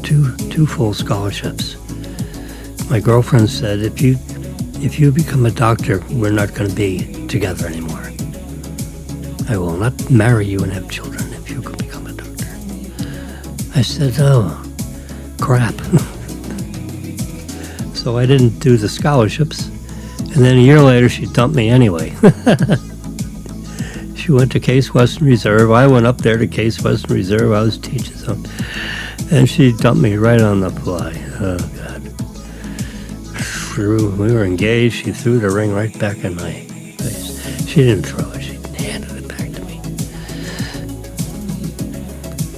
two full scholarships. My girlfriend said, if you become a doctor, we're not going to be together anymore. I will not marry you and have children if you could become a doctor. I said, oh, crap. So I didn't do the scholarships. And then a year later, she dumped me anyway. She went to Case Western Reserve. I went up there to Case Western Reserve. I was teaching something. And she dumped me right on the fly. Oh, God. We were engaged. She threw the ring right back in my face. She didn't throw it. She handed it back to me.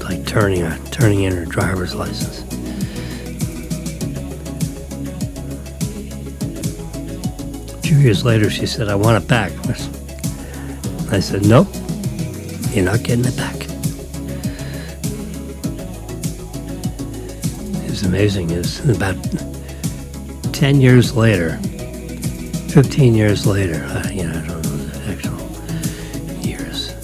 Like turning in her driver's license. A few years later, she said, I want it back. I said, nope, you're not getting it back. It's amazing. It's about 10 years later, 15 years later, I don't know the actual years.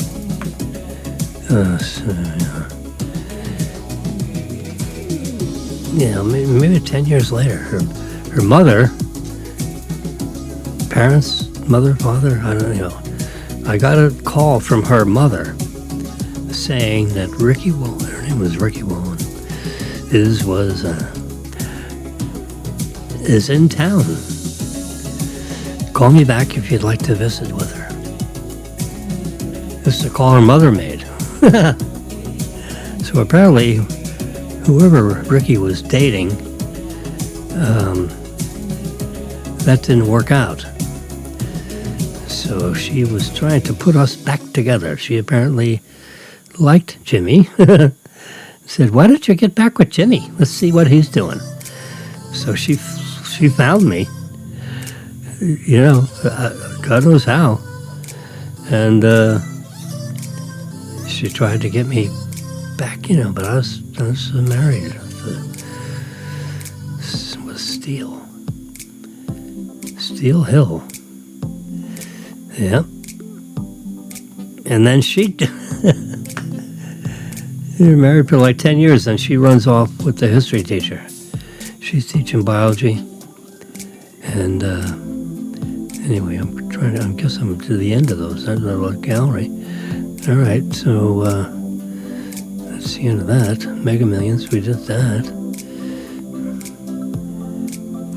Maybe 10 years later, her mother, parents, mother, father, I don't know. I got a call from her mother saying that Ricky Wolin, her name was Ricky Wolin, is in town. Call me back if you'd like to visit with her. This is a call her mother made. So apparently, whoever Ricky was dating, that didn't work out. So she was trying to put us back together. She apparently liked Jimmy. Said, why don't you get back with Jimmy? Let's see what he's doing. So she found me. God knows how. And she tried to get me back, but I was married. It was Steel Hill. Yep. And then she were married for like 10 years, and she runs off with the history teacher. She's teaching biology. And anyway, I guess I'm to the end of those. That's a little gallery. All right, so that's the end of that. Mega Millions, we did that.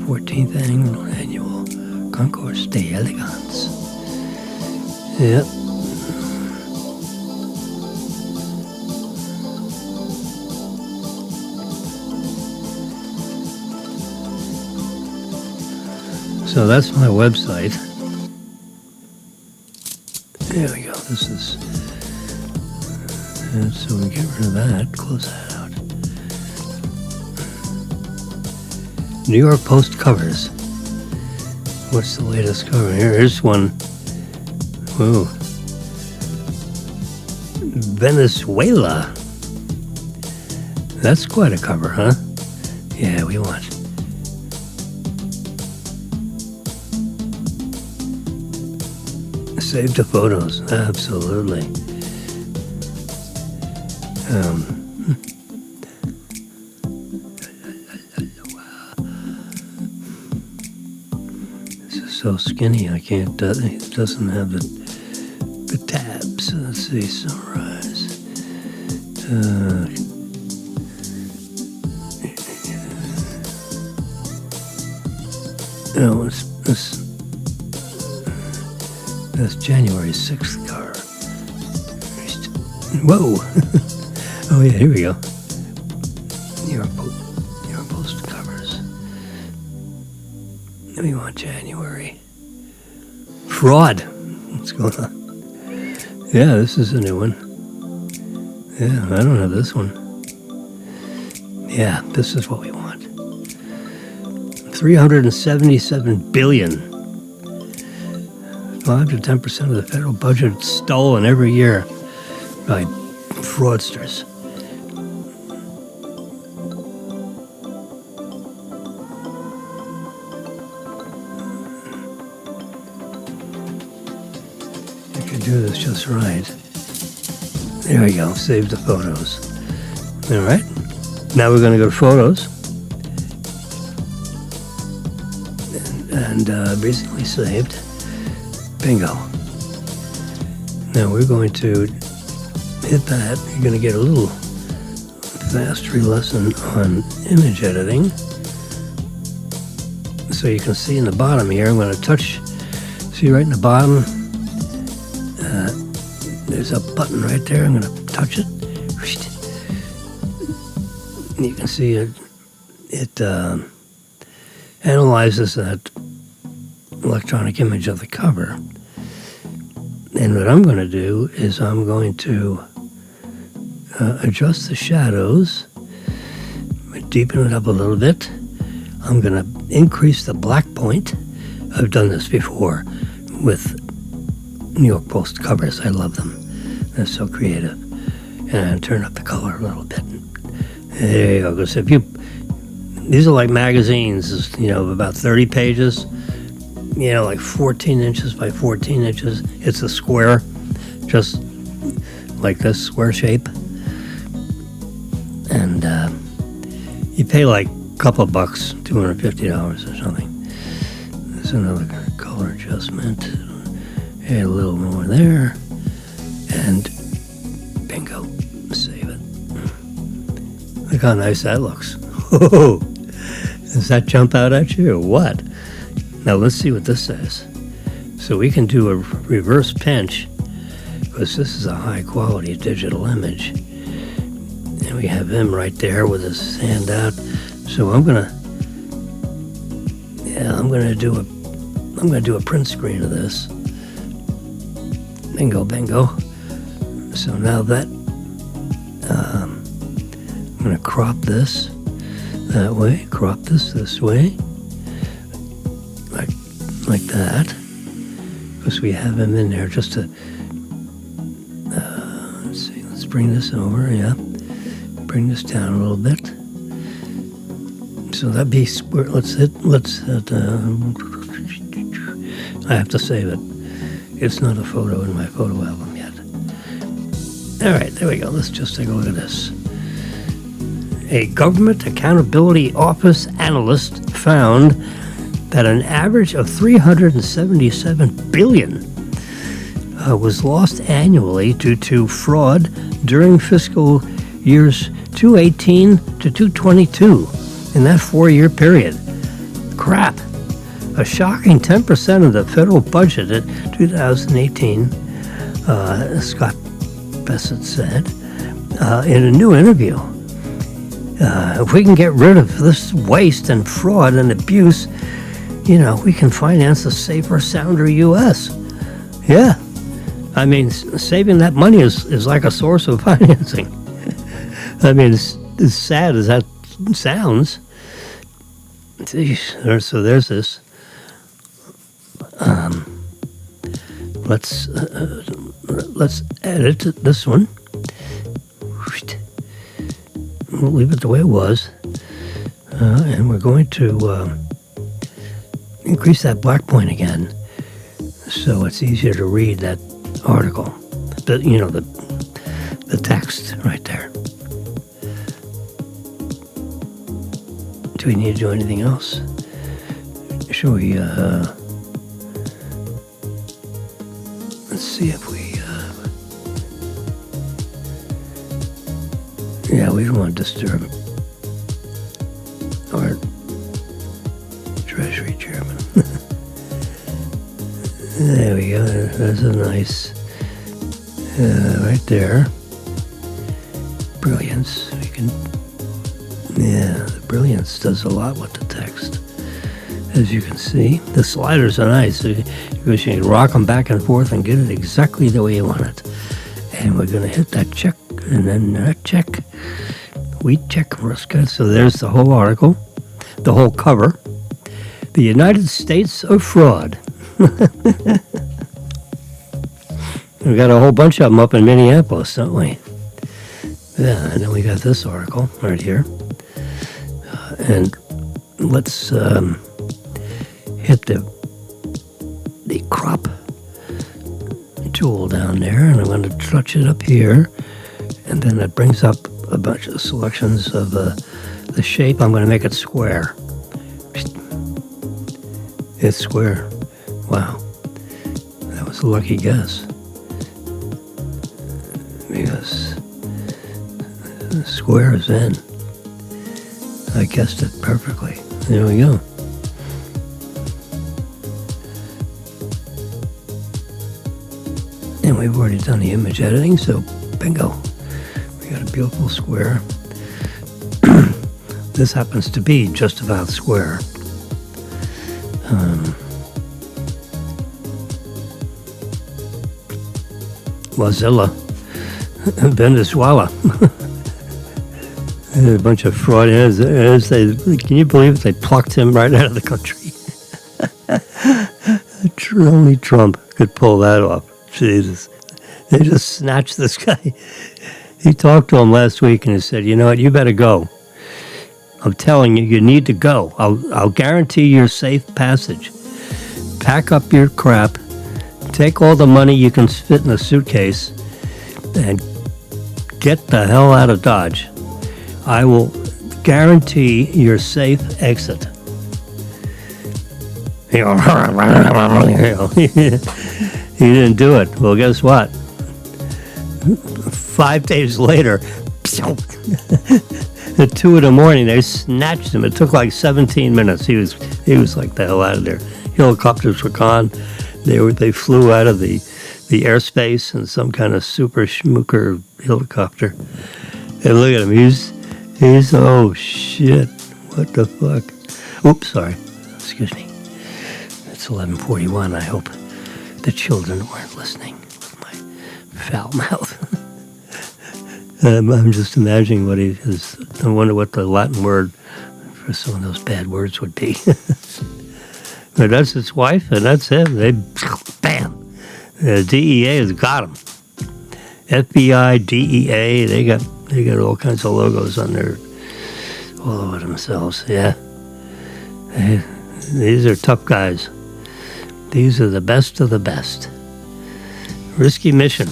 14th annual Concours d'Elegance. Yep. So that's my website. There we go. This is... And so we get rid of that. Close that out. New York Post covers. What's the latest cover? Here's one. Whoa. Venezuela. That's quite a cover, huh? Yeah, we want... Save the photos, absolutely. This is so skinny, I can't, it doesn't have the tabs. Let's see, sunrise. No, that's January 6th car. Whoa! Oh yeah, here we go. New York Post covers. Then we want January. Fraud. What's going on? Yeah, this is a new one. Yeah, I don't have this one. Yeah, this is what we want. 377 billion. 5 to 10% of the federal budget is stolen every year by fraudsters. If you do this just right. There we go, save the photos. All right, now we're going to go to photos. And recently saved. Bingo. Now we're going to hit that. You're going to get a little mastery lesson on image editing. So you can see in the bottom here, I'm going to touch, see right in the bottom, there's a button right there. I'm going to touch it. And you can see it analyzes that electronic image of the cover. And what I'm going to do is I'm going to adjust the shadows, deepen it up a little bit. I'm going to increase the black point. I've done this before with New York Post covers. I love them. They're so creative. And turn up the color a little bit. There you go. Because these are like magazines, of about 30 pages. Like 14 inches by 14 inches. It's a square, just like this square shape. And you pay like a couple of bucks, $250 or something. There's another color adjustment. Add a little more there. And bingo, save it. Look how nice that looks. Whoa! Does that jump out at you or what? Now let's see what this says. So we can do a reverse pinch because this is a high quality digital image. And we have him right there with his hand out. So I'm gonna do a print screen of this. Bingo, bingo. So now that I'm gonna crop this that way, crop this way. Like that. because we have him in there just to, let's see, let's bring this over, yeah. Bring this down a little bit. So that'd be, let's hit, I have to save it. It's not a photo in my photo album yet. All right, there we go. Let's just take a look at this. A Government Accountability Office analyst found that an average of $377 billion was lost annually due to fraud during fiscal years 2018 to 2022 in that 4-year period. Crap. A shocking 10% of the federal budget in 2018, Scott Bessett said in a new interview. If we can get rid of this waste and fraud and abuse, we can finance a safer, sounder U.S. Yeah. I mean, saving that money is like a source of financing. I mean, as sad as that sounds. So there's this. Let's edit this one. We'll leave it the way it was. And we're going to increase that black point again so it's easier to read that article. The text right there. Do we need to do anything else? Should we, let's see if we, yeah, we don't want to disturb our Treasury Chairman. There we go. That's a nice, right there. Brilliance. We can, yeah, the brilliance does a lot with the text. As you can see, the sliders are nice because you can rock them back and forth and get it exactly the way you want it. And we're going to hit that check and then that check. We check. So there's the whole article, the whole cover. The United States of Fraud. We've got a whole bunch of them up in Minneapolis, don't we? Yeah, and then we got this article right here. And let's hit the crop tool down there, and I'm going to touch it up here, and then it brings up a bunch of selections of the shape. I'm going to make it square. It's square. Wow. That was a lucky guess. Because square is in. I guessed it perfectly. There we go. And we've already done the image editing, so bingo. We got a beautiful square. This happens to be just about square. Mozilla, Venezuela. A bunch of fraud. Can you believe it? They plucked him right out of the country. Only Trump could pull that off. Jesus. They just snatched this guy. He talked to him last week and he said, you know what, you better go. I'm telling you, you need to go. I'll guarantee your safe passage. Pack up your crap. Take all the money you can fit in a suitcase and get the hell out of Dodge. I will guarantee your safe exit. He didn't do it. Well, guess what? 5 days later, at 2 in the morning, they snatched him. It took like 17 minutes. He was like the hell out of there. Helicopters were gone. They flew out of the airspace in some kind of super schmooker helicopter. And look at him. He's oh shit. What the fuck? Oops, sorry. Excuse me. It's 11:41. I hope the children weren't listening with my foul mouth. I'm just imagining what he is. I wonder what the Latin word for some of those bad words would be. But that's his wife, and that's him. They, bam. DEA has got them. FBI, DEA, they got all kinds of logos on their all over themselves. Yeah, these are tough guys. These are the best of the best. Risky mission.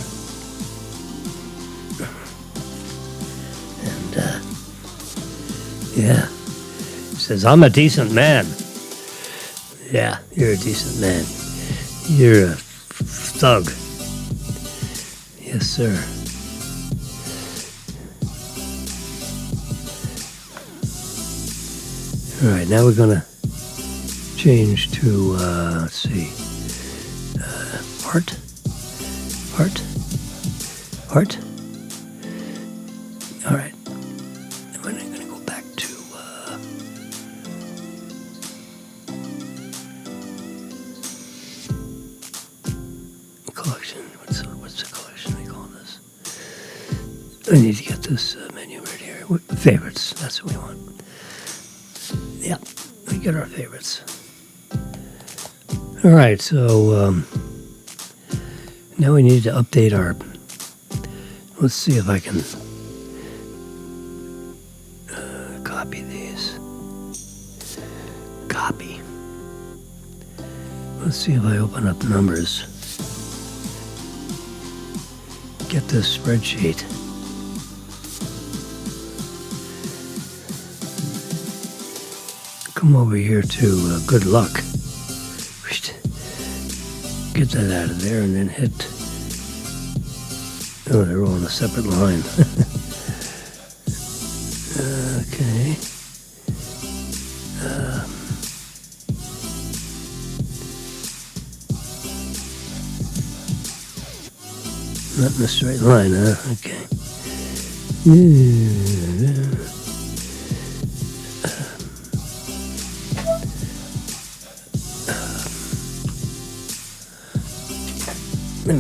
And yeah, he says, "I'm a decent man." Yeah, you're a decent man. You're a thug. Yes, sir. All right, now we're gonna change to let's see, art. All right, and we're gonna go back to collection. What's the collection they call this? I need to get this menu right here. Favorites. That's what we want. Yeah, we get our favorites. All right, so now we need to update our. Let's see if I can copy these. Copy. Let's see if I open up numbers. Get this spreadsheet. Come over here to good luck. Get that out of there and then hit. Oh, they're all on a separate line. Okay. Not in a straight line, huh? Okay. Let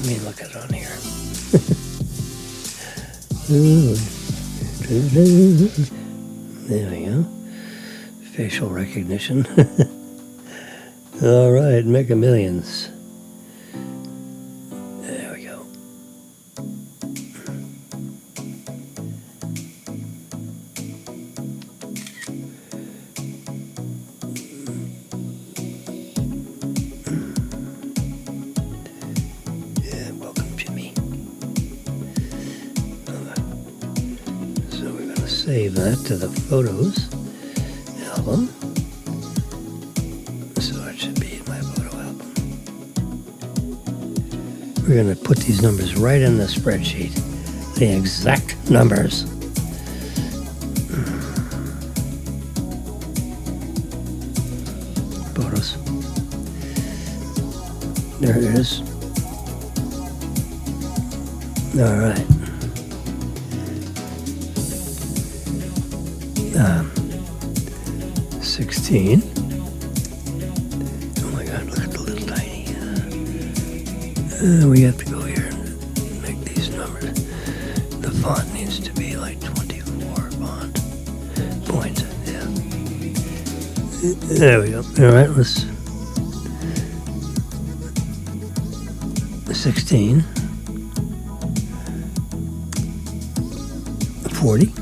me look at it on here. There we go. Facial recognition. All right, Mega Millions. There we go. Save that to the photos album. So it should be in my photo album. We're going to put these numbers right in the spreadsheet. The exact numbers. Photos. There it is. All right. 16. Oh my God, look at the little tiny. We have to go here and make these numbers. The font needs to be like 24 font point. Yeah. There we go. All right, let's. 16. 40.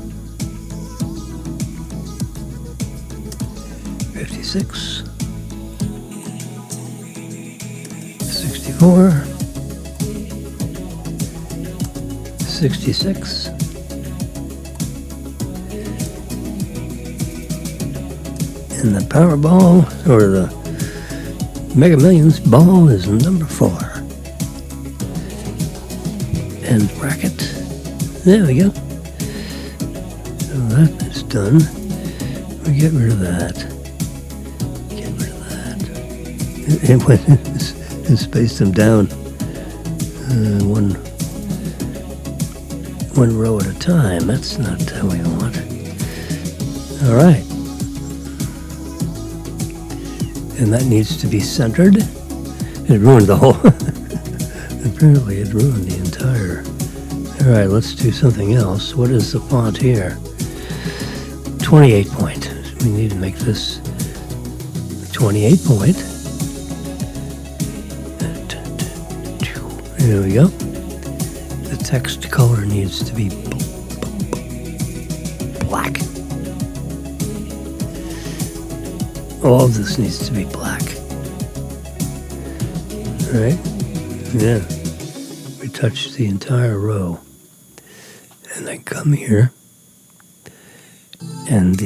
56, 64, 66, and the Powerball, or the Mega Millions ball, is number 4. And bracket. There we go. So that is done. We get rid of that. And space them down one row at a time. That's not how we want it. All right. And that needs to be centered. It ruined the whole. Apparently it ruined the entire. All right, let's do something else. What is the font here? 28 point. We need to make this 28 point. There we go. The text color needs to be black. All of this needs to be black. All right? Yeah. We touch the entire row. And then come here. And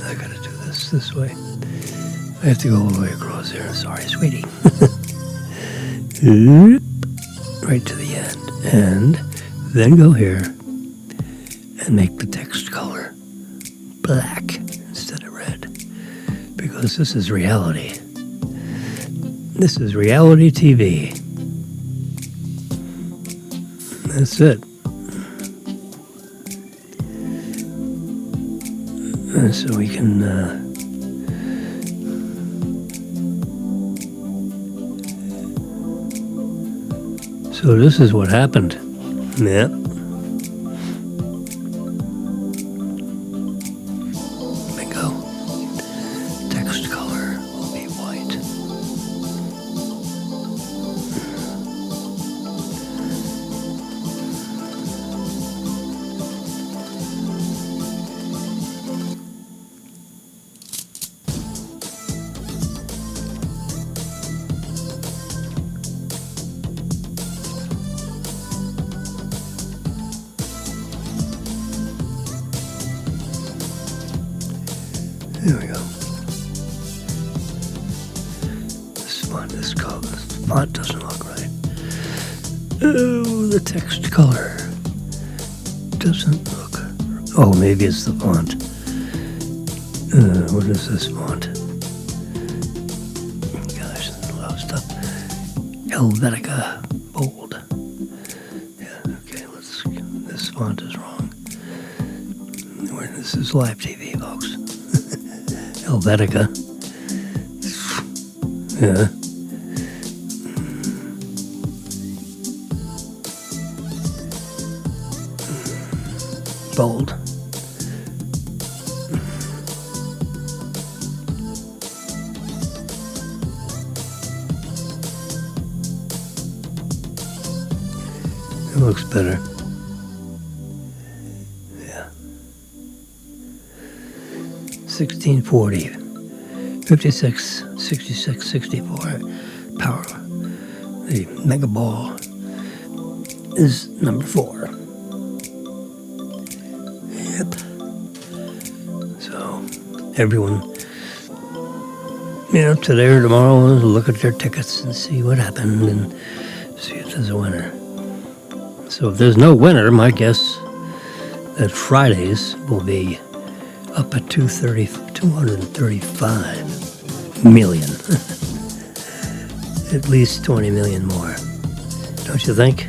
I gotta do this way. I have to go all the way across here. Sorry, sweetie. Right to the end. And then go here and make the text color black instead of red. Because this is reality. This is reality TV. That's it. And so we can so this is what happened. Yep. Bingo. Text color will be white. There we go. This font doesn't look right. Oh, the text color doesn't look. Oh, maybe it's the font. What is this font? Gosh, there's a lot of stuff. Helvetica bold. Yeah, okay, this font is wrong. This is live TV, folks. Helvetica. Yeah. Bold. It looks better. Yeah. 1640, 56, 66, 64 power. The mega ball is number 4. Yep. So everyone, today or tomorrow, will look at their tickets and see what happened and see if there's a winner. So if there's no winner, my guess that Fridays will be up at 235 million. At least 20 million more. Don't you think?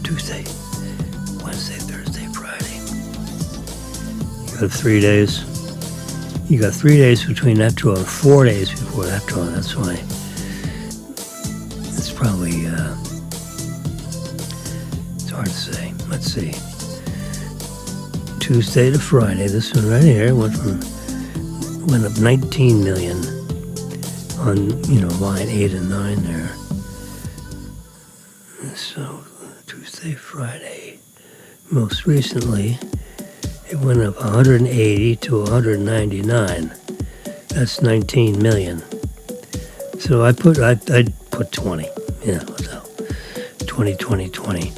Tuesday, Wednesday, Thursday, Friday. You got 3 days. You got 3 days between that draw and 4 days before that draw. That's why it's probably, it's hard to say. Let's see. Tuesday to Friday, this one right here went up 19 million on, line 8 and 9 there. So Tuesday, Friday, most recently, it went up 180 to 199. That's 19 million. So I'd put 20. Yeah, what's that? 20, 20, 20.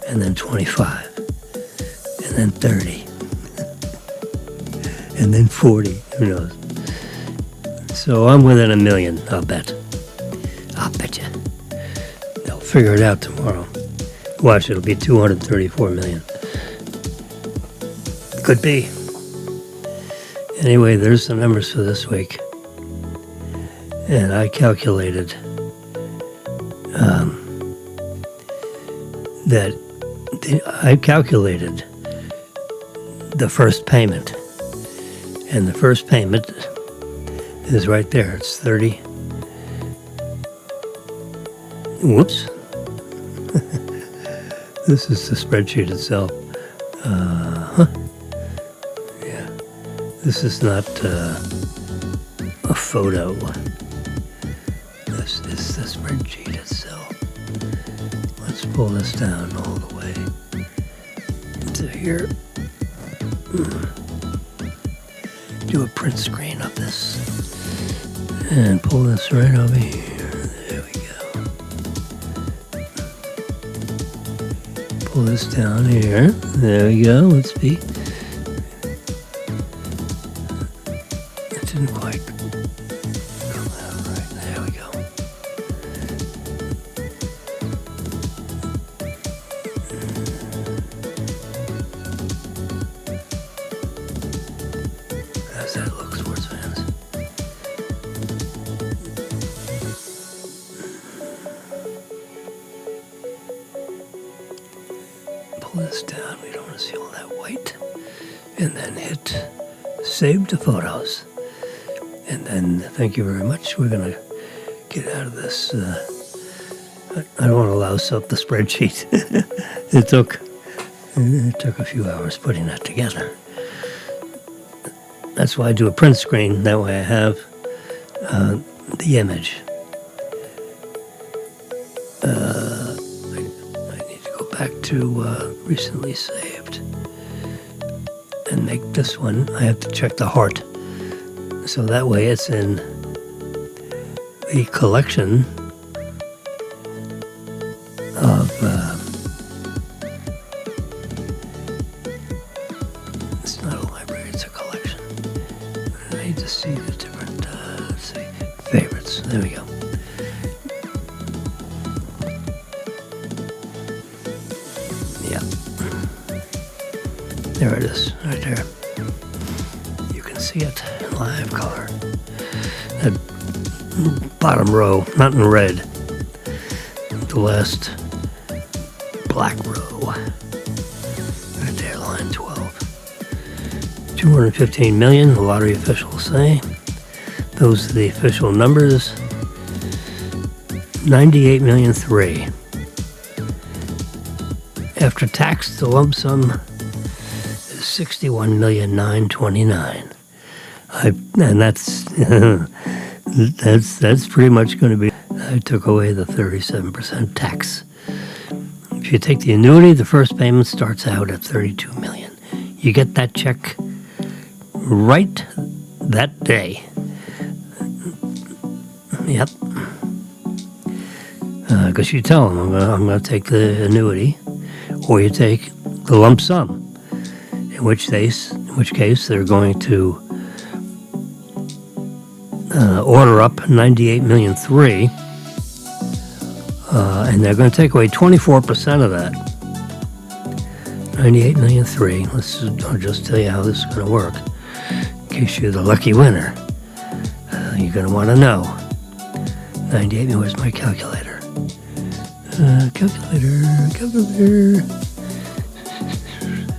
And then 25. And then 30. And then 40. Who knows? So I'm within $1 million, I'll bet. I'll bet you. They'll figure it out tomorrow. Watch, it'll be 234 million. Could be. Anyway, there's the numbers for this week. And I calculated the first payment. And the first payment is right there. It's 30. Whoops. This is the spreadsheet itself. Yeah. This is not a photo. This is the spreadsheet itself. Let's pull this down all the way to here. Do a print screen of this and pull this right over here. There we go. Pull this down here. There we go. Let's see. It didn't quite come out right. There we go. How's that look, sports fans? Pull this down. We don't want to see all that white. And then hit Save to Photos. And then, thank you very much. We're going to get out of this. I don't want to louse up the spreadsheet. It took a few hours putting that together. That's why I do a print screen. That way I have the image. I need to go back to recently saved and make this one. I have to check the heart. So that way it's in the collection of, it's not a library, it's a collection. I need to see the different, let's see, favorites. There we go. Yeah. There it is, right there. You can see it in live color. That bottom row, not in red. The last black row. Right there, line 12. 215 million, the lottery officials say. Those are the official numbers. 98,000,003. After tax, the lump sum is 61,929,000. And that's that's pretty much going to be. I took away the 37% tax. If you take the annuity, the first payment starts out at 32 million. You get that check right that day. Yep. Because you tell them, I'm going to take the annuity, or you take the lump sum. In which case they're going to order up 98,000,003, and they're going to take away 24% of that. 98,000,003. I'll just tell you how this is going to work. In case you're the lucky winner, you're going to want to know. 98. Where's my calculator? Calculator.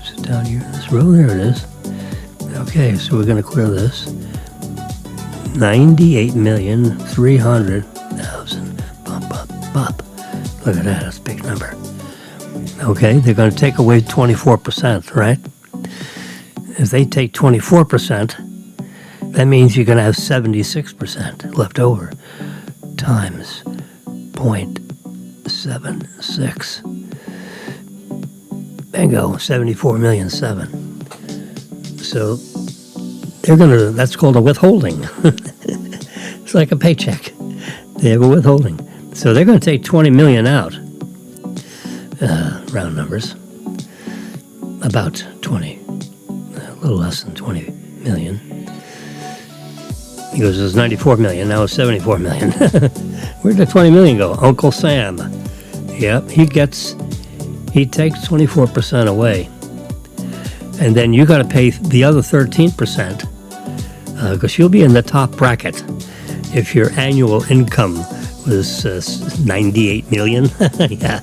Is it down here in this row? There it is. Okay, so we're going to clear this. 98,300,000. Bop. Look at that, that's a big number. Okay, they're going to take away 24%, right? If they take 24%, that means you're going to have 76% left over times 0.76. Bingo, 74,000,007. So they're going to, that's called a withholding. It's like a paycheck. They have a withholding. So they're going to take 20 million out. Round numbers. About 20. A little less than 20 million. He goes, there's 94 million, now it's 74 million. Where'd the 20 million go? Uncle Sam. Yep, he takes 24% away. And then you got to pay the other 13%, because you'll be in the top bracket if your annual income was 98 million. Yeah.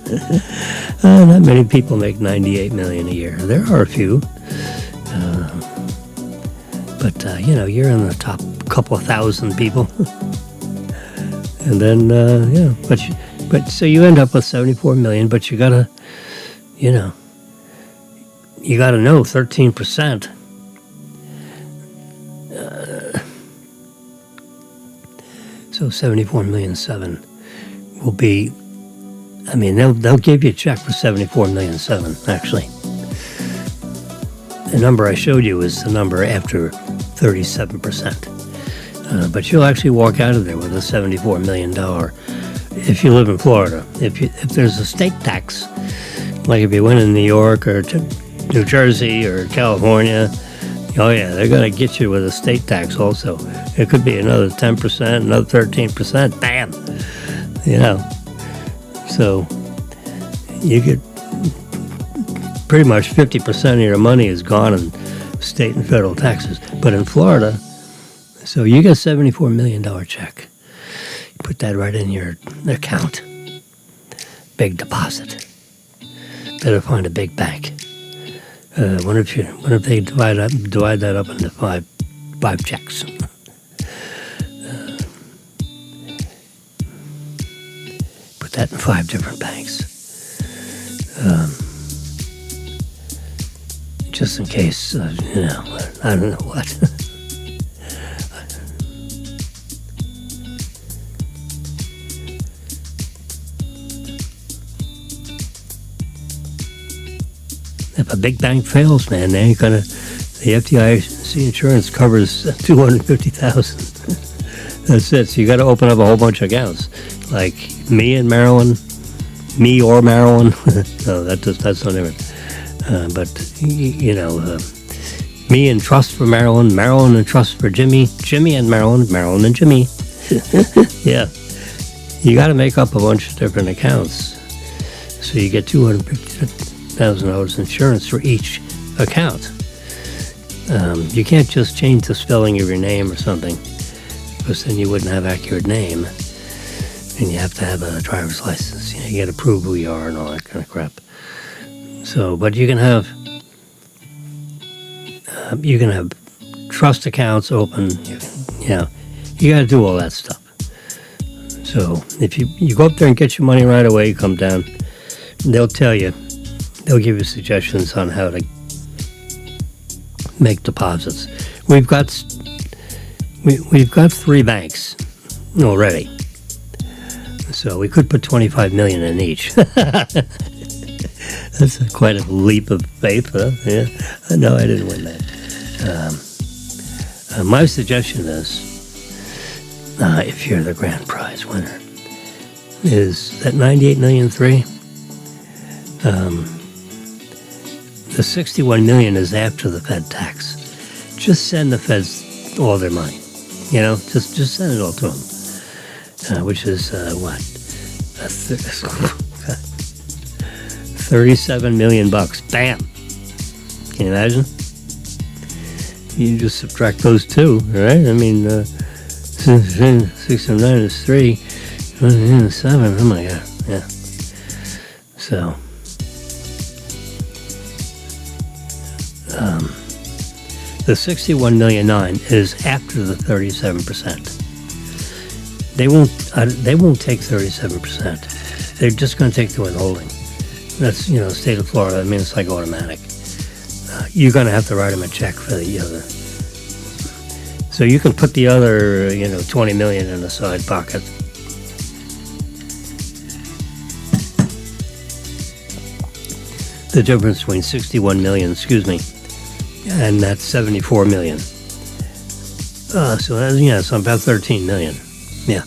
Not many people make 98 million a year. There are a few. But you're in the top couple of thousand people. And then, but so you end up with 74 million, but you got to, you got to know 13%. So 74,700,000 will be, I mean, they'll give you a check for 74,700,000, actually. The number I showed you is the number after 37%. But you'll actually walk out of there with a $74 million if you live in Florida. If there's a state tax, like if you went in New York or New Jersey or California, oh yeah, they're going to get you with a state tax also. It could be another 10%, another 13%. Bam! You know. So you get pretty much 50% of your money is gone in state and federal taxes. But in Florida, so you get a $74 million check. You put that right in your account. Big deposit. Better find a big bank. What if they divide that up into five checks? Put that in 5 different banks. Just in case, I don't know what. If a big bank fails, man, they ain't gonna. The FDIC insurance covers $250,000. That's it. So you got to open up a whole bunch of accounts, like me or Marilyn. No, that's not even. But me and trust for Marilyn, Marilyn and trust for Jimmy, Jimmy and Marilyn, Marilyn and Jimmy. Yeah, you got to make up a bunch of different accounts, so you get $250,000 insurance for each account. You can't just change the spelling of your name or something, because then you wouldn't have accurate name, and you have to have a driver's license. You got to prove who you are and all that kind of crap. So, but you can have trust accounts open. You got to do all that stuff. So if you go up there and get your money right away, you come down, they'll give you suggestions on how to make deposits. We've got 3 banks already, so we could put $25 million in each. That's quite a leap of faith, huh? Yeah. No, I didn't win that. My suggestion is, if you're the grand prize winner, is that $98,300,000. The $61 million is after the Fed tax. Just send the Feds all their money. Just send it all to them. Which is what? 37 million bucks. Bam! Can you imagine? You just subtract those two, right? I mean, 6 and 9 is 3. 7. Oh my God! Yeah. So. The 61,000,009 is after the 37%. They won't take 37%. They're just going to take the withholding. That's state of Florida. I mean, it's like automatic. You're going to have to write them a check for the other. So you can put the other 20 million in the side pocket. The difference between 61 million, and that's 74 million. So that's, so about 13 million. Yeah.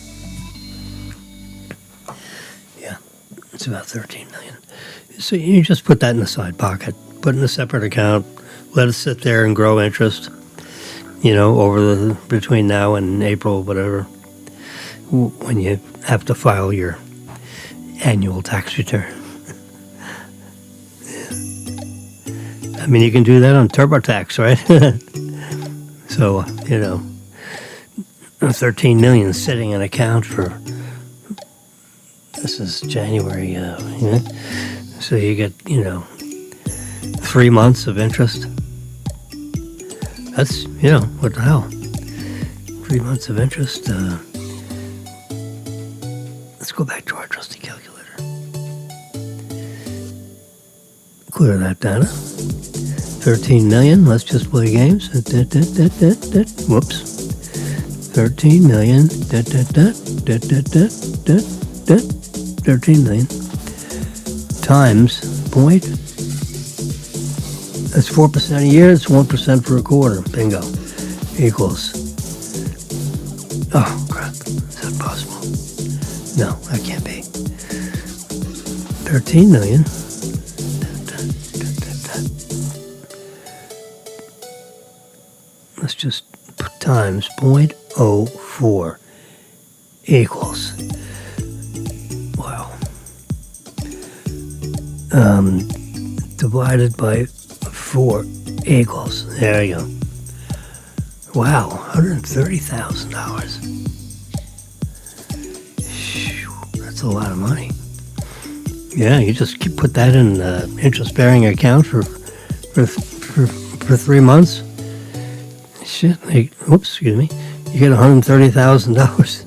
Yeah. It's about 13 million. So you just put that in the side pocket, put it in a separate account, let it sit there and grow interest, over between now and April, whatever, when you have to file your annual tax return. I mean, you can do that on TurboTax, right? So, 13 million sitting in account for, this is January, so you get, 3 months of interest. That's, what the hell? 3 months of interest. Let's go back to our trusty calculator. Clear that data. 13 million. Let's just play games. Whoops. 13 million. 13 million times point. That's 4% a year. It's 1% for a quarter. Bingo. Equals. Oh, crap. Is that possible? No, that can't be. 13 million. Let's just put times 0.04 equals. Wow. Divided by 4 equals. There you go. Wow, $130,000. That's a lot of money. Yeah, you just put that in an interest-bearing account for 3 months. Shit, excuse me. You get $130,000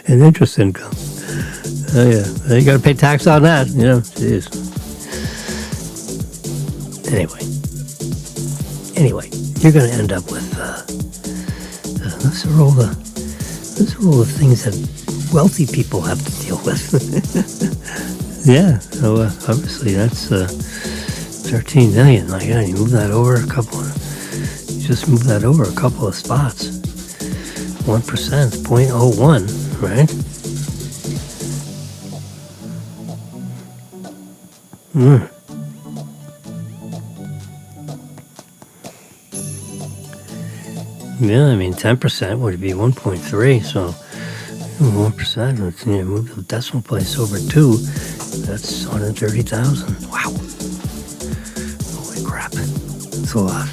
in interest income. Oh yeah, you got to pay tax on that. You know, jeez. Anyway, you're going to end up with. Those are all the things that wealthy people have to deal with. Yeah, so obviously that's 13 million. My God, you move that over a couple of spots. 1%, 0.01, right? Yeah, I mean 10% would be 1.3, so 1%, you move the decimal place over 2, that's 130,000. Wow. Holy crap. That's a lot.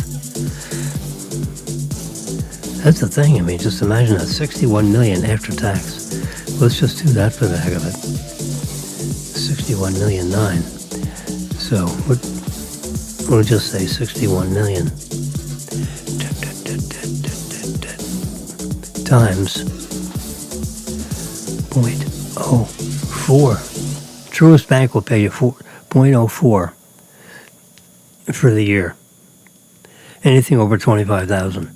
That's the thing, I mean, just imagine that 61 million after tax. Let's just do that for the heck of it. 61 million 9. So, we'll just say 61 million. Times 0.04. Truist Bank will pay you 0.04 for the year. Anything over 25,000.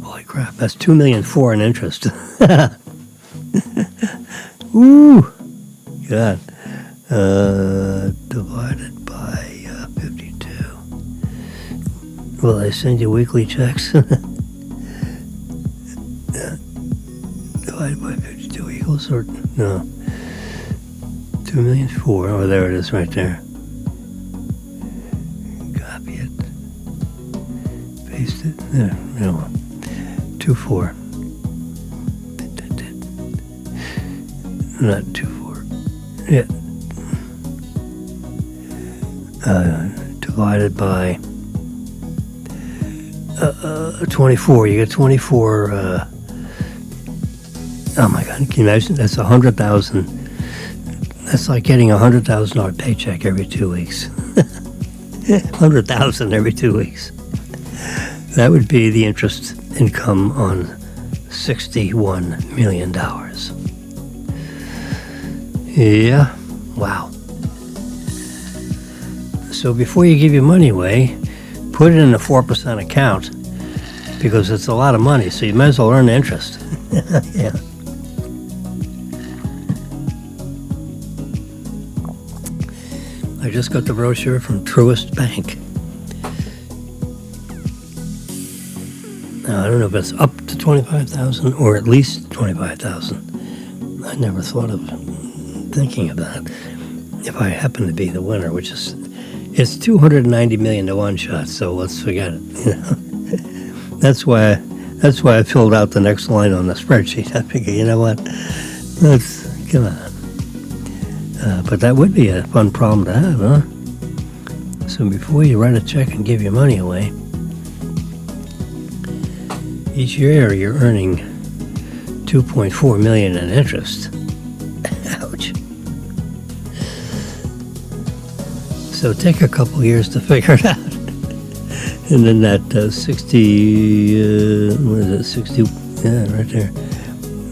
Holy crap! That's 2.4 million in interest. Ooh, God. Divided by 52. Will I send you weekly checks? Divided by 52 equals, or no? 2.4 million. Oh, there it is, right there. Copy it. Paste it. There. No. 2.4. Not 2.4. Yeah. Divided by 24. You get 24. Oh my God! Can you imagine? That's 100,000. That's like getting $100,000 paycheck every 2 weeks. 100,000 every 2 weeks. That would be the interest income on $61 million. Yeah. Wow. So before you give your money away, put it in a 4% account because it's a lot of money. So you might as well earn interest. Yeah. I just got the brochure from Truist Bank. Now, I don't know if it's up to 25,000 or at least 25,000. I never thought of thinking of that. If I happen to be the winner, which is, it's 290 million to one shot. So let's forget it. You know, that's why I filled out the next line on the spreadsheet. I figured, you know what? Come on. But that would be a fun problem to have, huh? So before you write a check and give your money away, each year you're earning 2.4 million in interest. Ouch. So take a couple years to figure it out. And then that 60, what is it, 60, yeah, right there.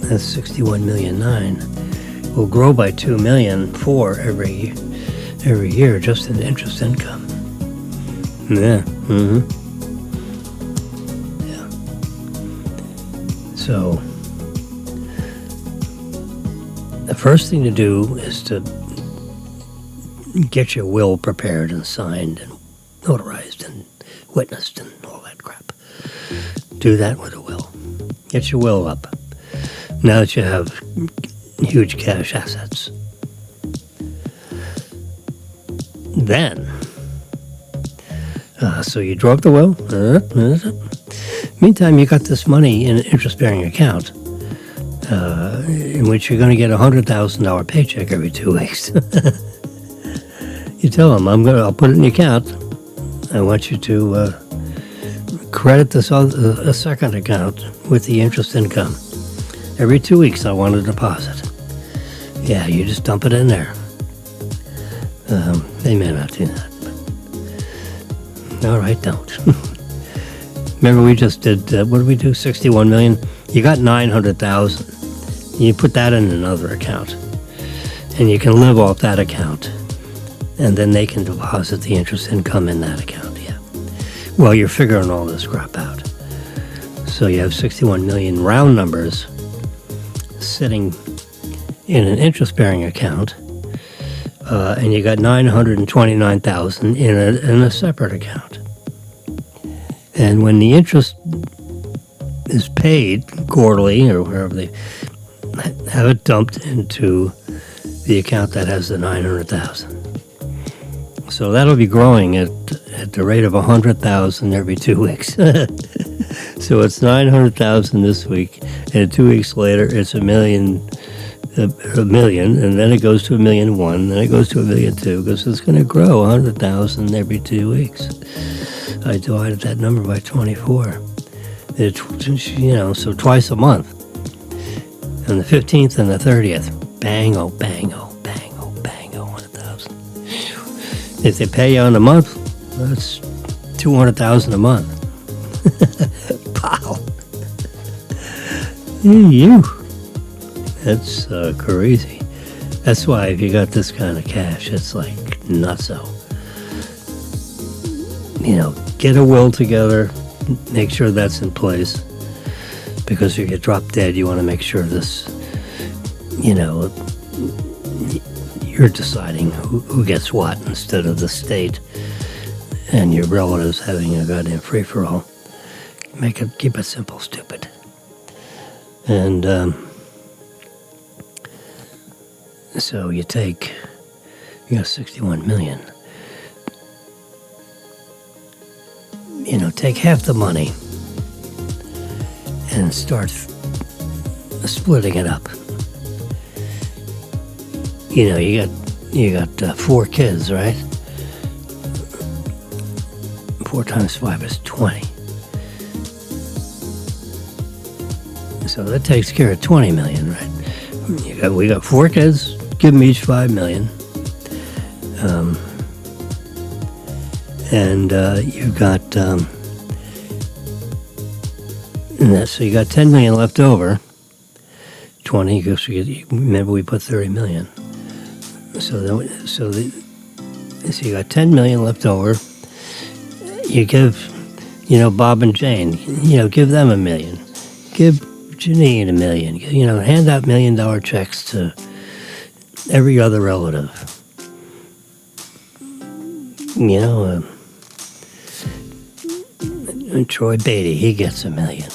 That's 61 million 9. Will grow by 2 million 4 every year just in interest income. Yeah. Mm-hmm. Yeah. So the first thing to do is to get your will prepared and signed and notarized and witnessed and all that crap. Do that with a will. Get your will up. Now that you have huge cash assets. Then, so you draw up the will. Meantime, you got this money in an interest-bearing account, in which you're going to get a $100,000 paycheck every 2 weeks. You tell them, I'll put it in the account. I want you to credit this a second account with the interest income. Every 2 weeks, I want a deposit. Yeah, you just dump it in there. They may not do that, but all right, don't. Remember, we just did, what did we do, 61 million? You got 900,000. You put that in another account, and you can live off that account, and then they can deposit the interest income in that account, yeah. Well, you're figuring all this crap out. So you have 61 million round numbers sitting in an interest-bearing account, and you got 929,000 in a separate account. And when the interest is paid quarterly or wherever they have it dumped into the account that has the 900,000. So that'll be growing at the rate of 100,000 every 2 weeks. So it's 900,000 this week, and 2 weeks later it's a million, and then it goes to 1,000,001, then it goes to 1,000,002, because it's going to grow 100,000 every 2 weeks. I divided that number by 24. So twice a month. On the 15th and the 30th, bango, bango, bango, bango, 100,000. If they pay you on a month, that's 200,000 a month. Wow. You. That's crazy. That's why if you got this kind of cash, it's like nutso. Get a will together, make sure that's in place, because if you drop dead, you want to make sure this, you're deciding who gets what instead of the state and your relatives having a goddamn free-for-all. Keep it simple, stupid. And so you got 61 million. Take half the money and start splitting it up. You got 4 kids, right? 4 times 5 is 20. So that takes care of 20 million, right? We got 4 kids, give them each 5 million. And you got, so you got 10 million left over. 20, because remember we put 30 million. So you got 10 million left over. You give, Bob and Jane, give them $1 million. Give Janine $1 million. Hand out $1 million checks to every other relative. And Troy Beatty, he gets $1 million.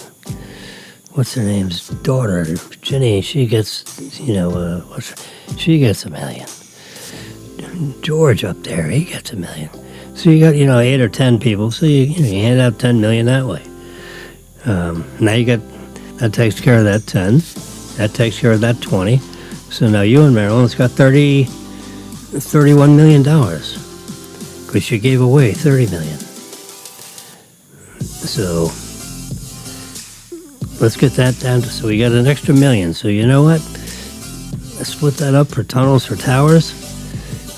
What's her name's daughter, Jenny? She gets, she gets $1 million. George up there, he gets $1 million. So you got, 8 or 10 people. So you hand out 10 million that way. Now you got, that takes care of that 10. That takes care of that 20. So now you and Marilyn's got $31 million, because you gave away 30 million. So let's get that down to, so we got an extra $1 million. So you know what? Let's split that up for tunnels for towers.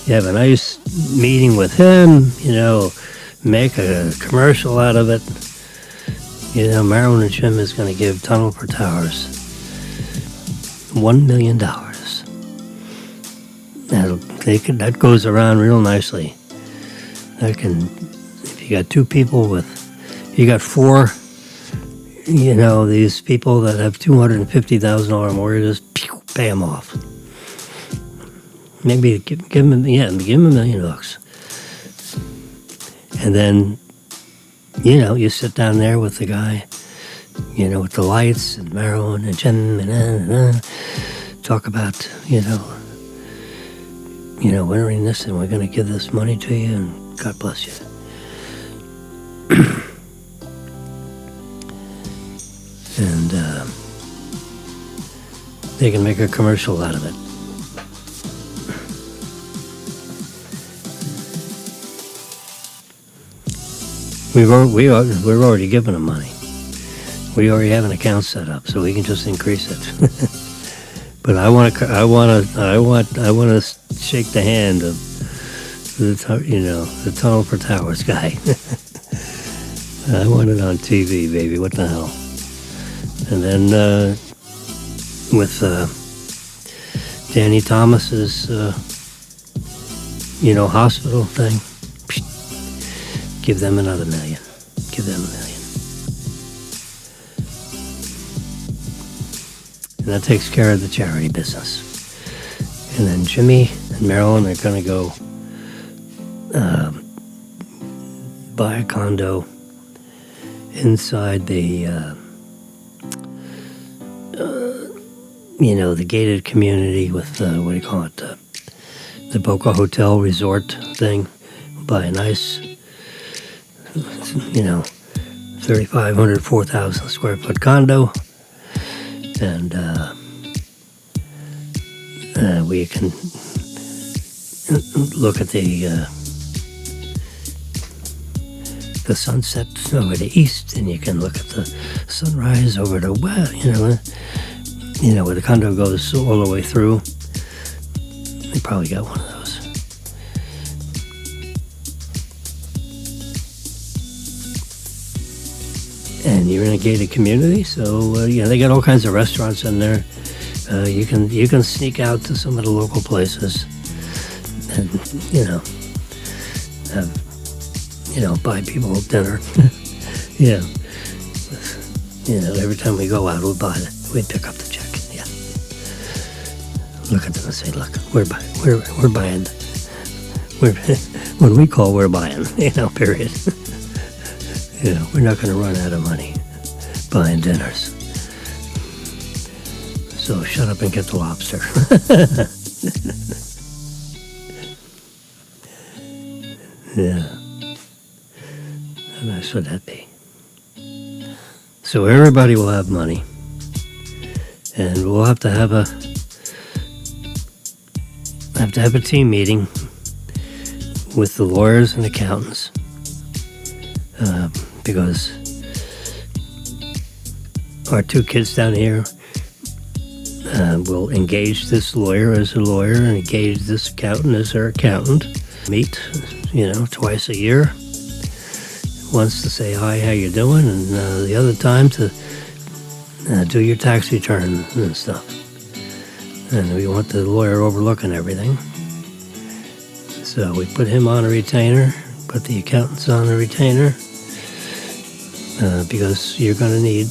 You have a nice meeting with him, make a commercial out of it. Marilyn and Jim is going to give Tunnel for Towers $1 million. That goes around real nicely. If you got 2 people you got 4 these people that have $250,000 mortgages, pay them off. Maybe give them $1 million. And then, you sit down there with the guy, with the lights and Marilyn and Jen and talk about, we're in this and we're going to give this money to you and God bless you. And they can make a commercial out of it. We're already giving them money. We already have an account set up, so we can just increase it. But I want to shake the hand of the Tunnel for Towers guy. I want it on TV, baby. What the hell? And then with Danny Thomas's, hospital thing, give them another $1 million. Give them $1 million. And that takes care of the charity business. And then Jimmy and Marilyn are going to go buy a condo inside the, the gated community with, the Boca Hotel Resort thing. Buy a nice, 3,500, 4,000 square foot condo. And we can look at the sunset over the east, and you can look at the sunrise over the west. Where the condo goes all the way through. They probably got one of those. And you're in a gated community, so they got all kinds of restaurants in there. You can sneak out to some of the local places, and buy people dinner. Yeah, every time we go out, we pick up the check. Yeah, look at them and say, look, we're buying. When we call, we're buying. Period. We're not going to run out of money buying dinners. So shut up and get the lobster. Yeah. How nice would that be? So everybody will have money. And we'll have to have a team meeting with the lawyers and accountants. Because our two kids down here will engage this lawyer as a lawyer and engage this accountant as their accountant. Meet, twice a year. Once to say hi, how you doing, and the other time to do your tax return and stuff. And we want the lawyer overlooking everything. So we put him on a retainer, put the accountants on a retainer. Because you're going to need,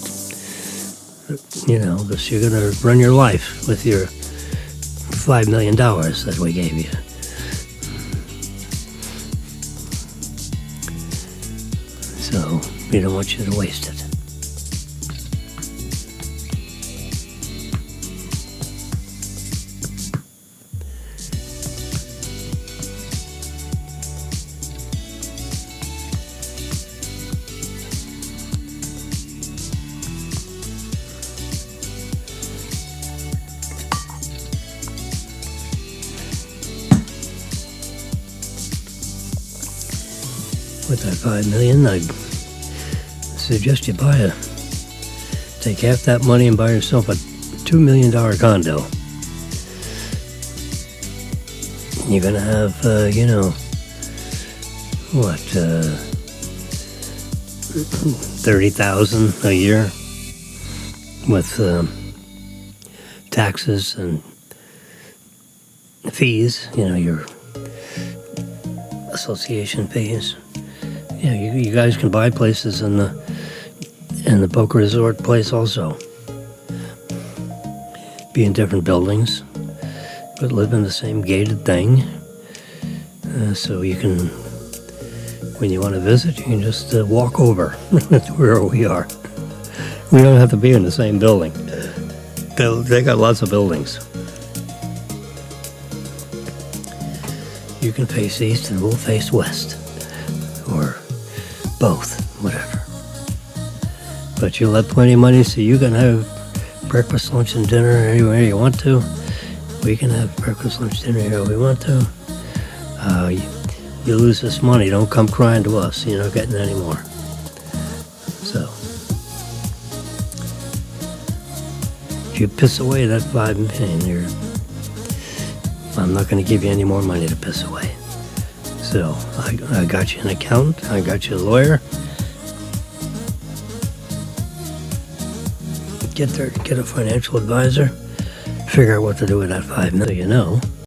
because you're going to run your life with your $5 million that we gave you. So we don't want you to waste it. With that $5 million, I'd suggest you take half that money and buy yourself a $2 million condo. You're gonna have, $30,000 a year with taxes and fees. Your association fees. You guys can buy places in And the boat resort place also. Be in different buildings, but live in the same gated thing. So you can, when you want to visit, you can just walk over to where we are. We don't have to be in the same building. They got lots of buildings. You can face east and we'll face west. Or both, whatever. But you'll have plenty of money, so you can have breakfast, lunch, and dinner anywhere you want to. We can have breakfast, lunch, dinner anywhere we want to. You lose this money, don't come crying to us. You're not getting any more. So, if you piss away that $5 million, I'm not going to give you any more money to piss away. So, I got you an accountant, I got you a lawyer. Get a financial advisor, figure out what to do with that $5 million,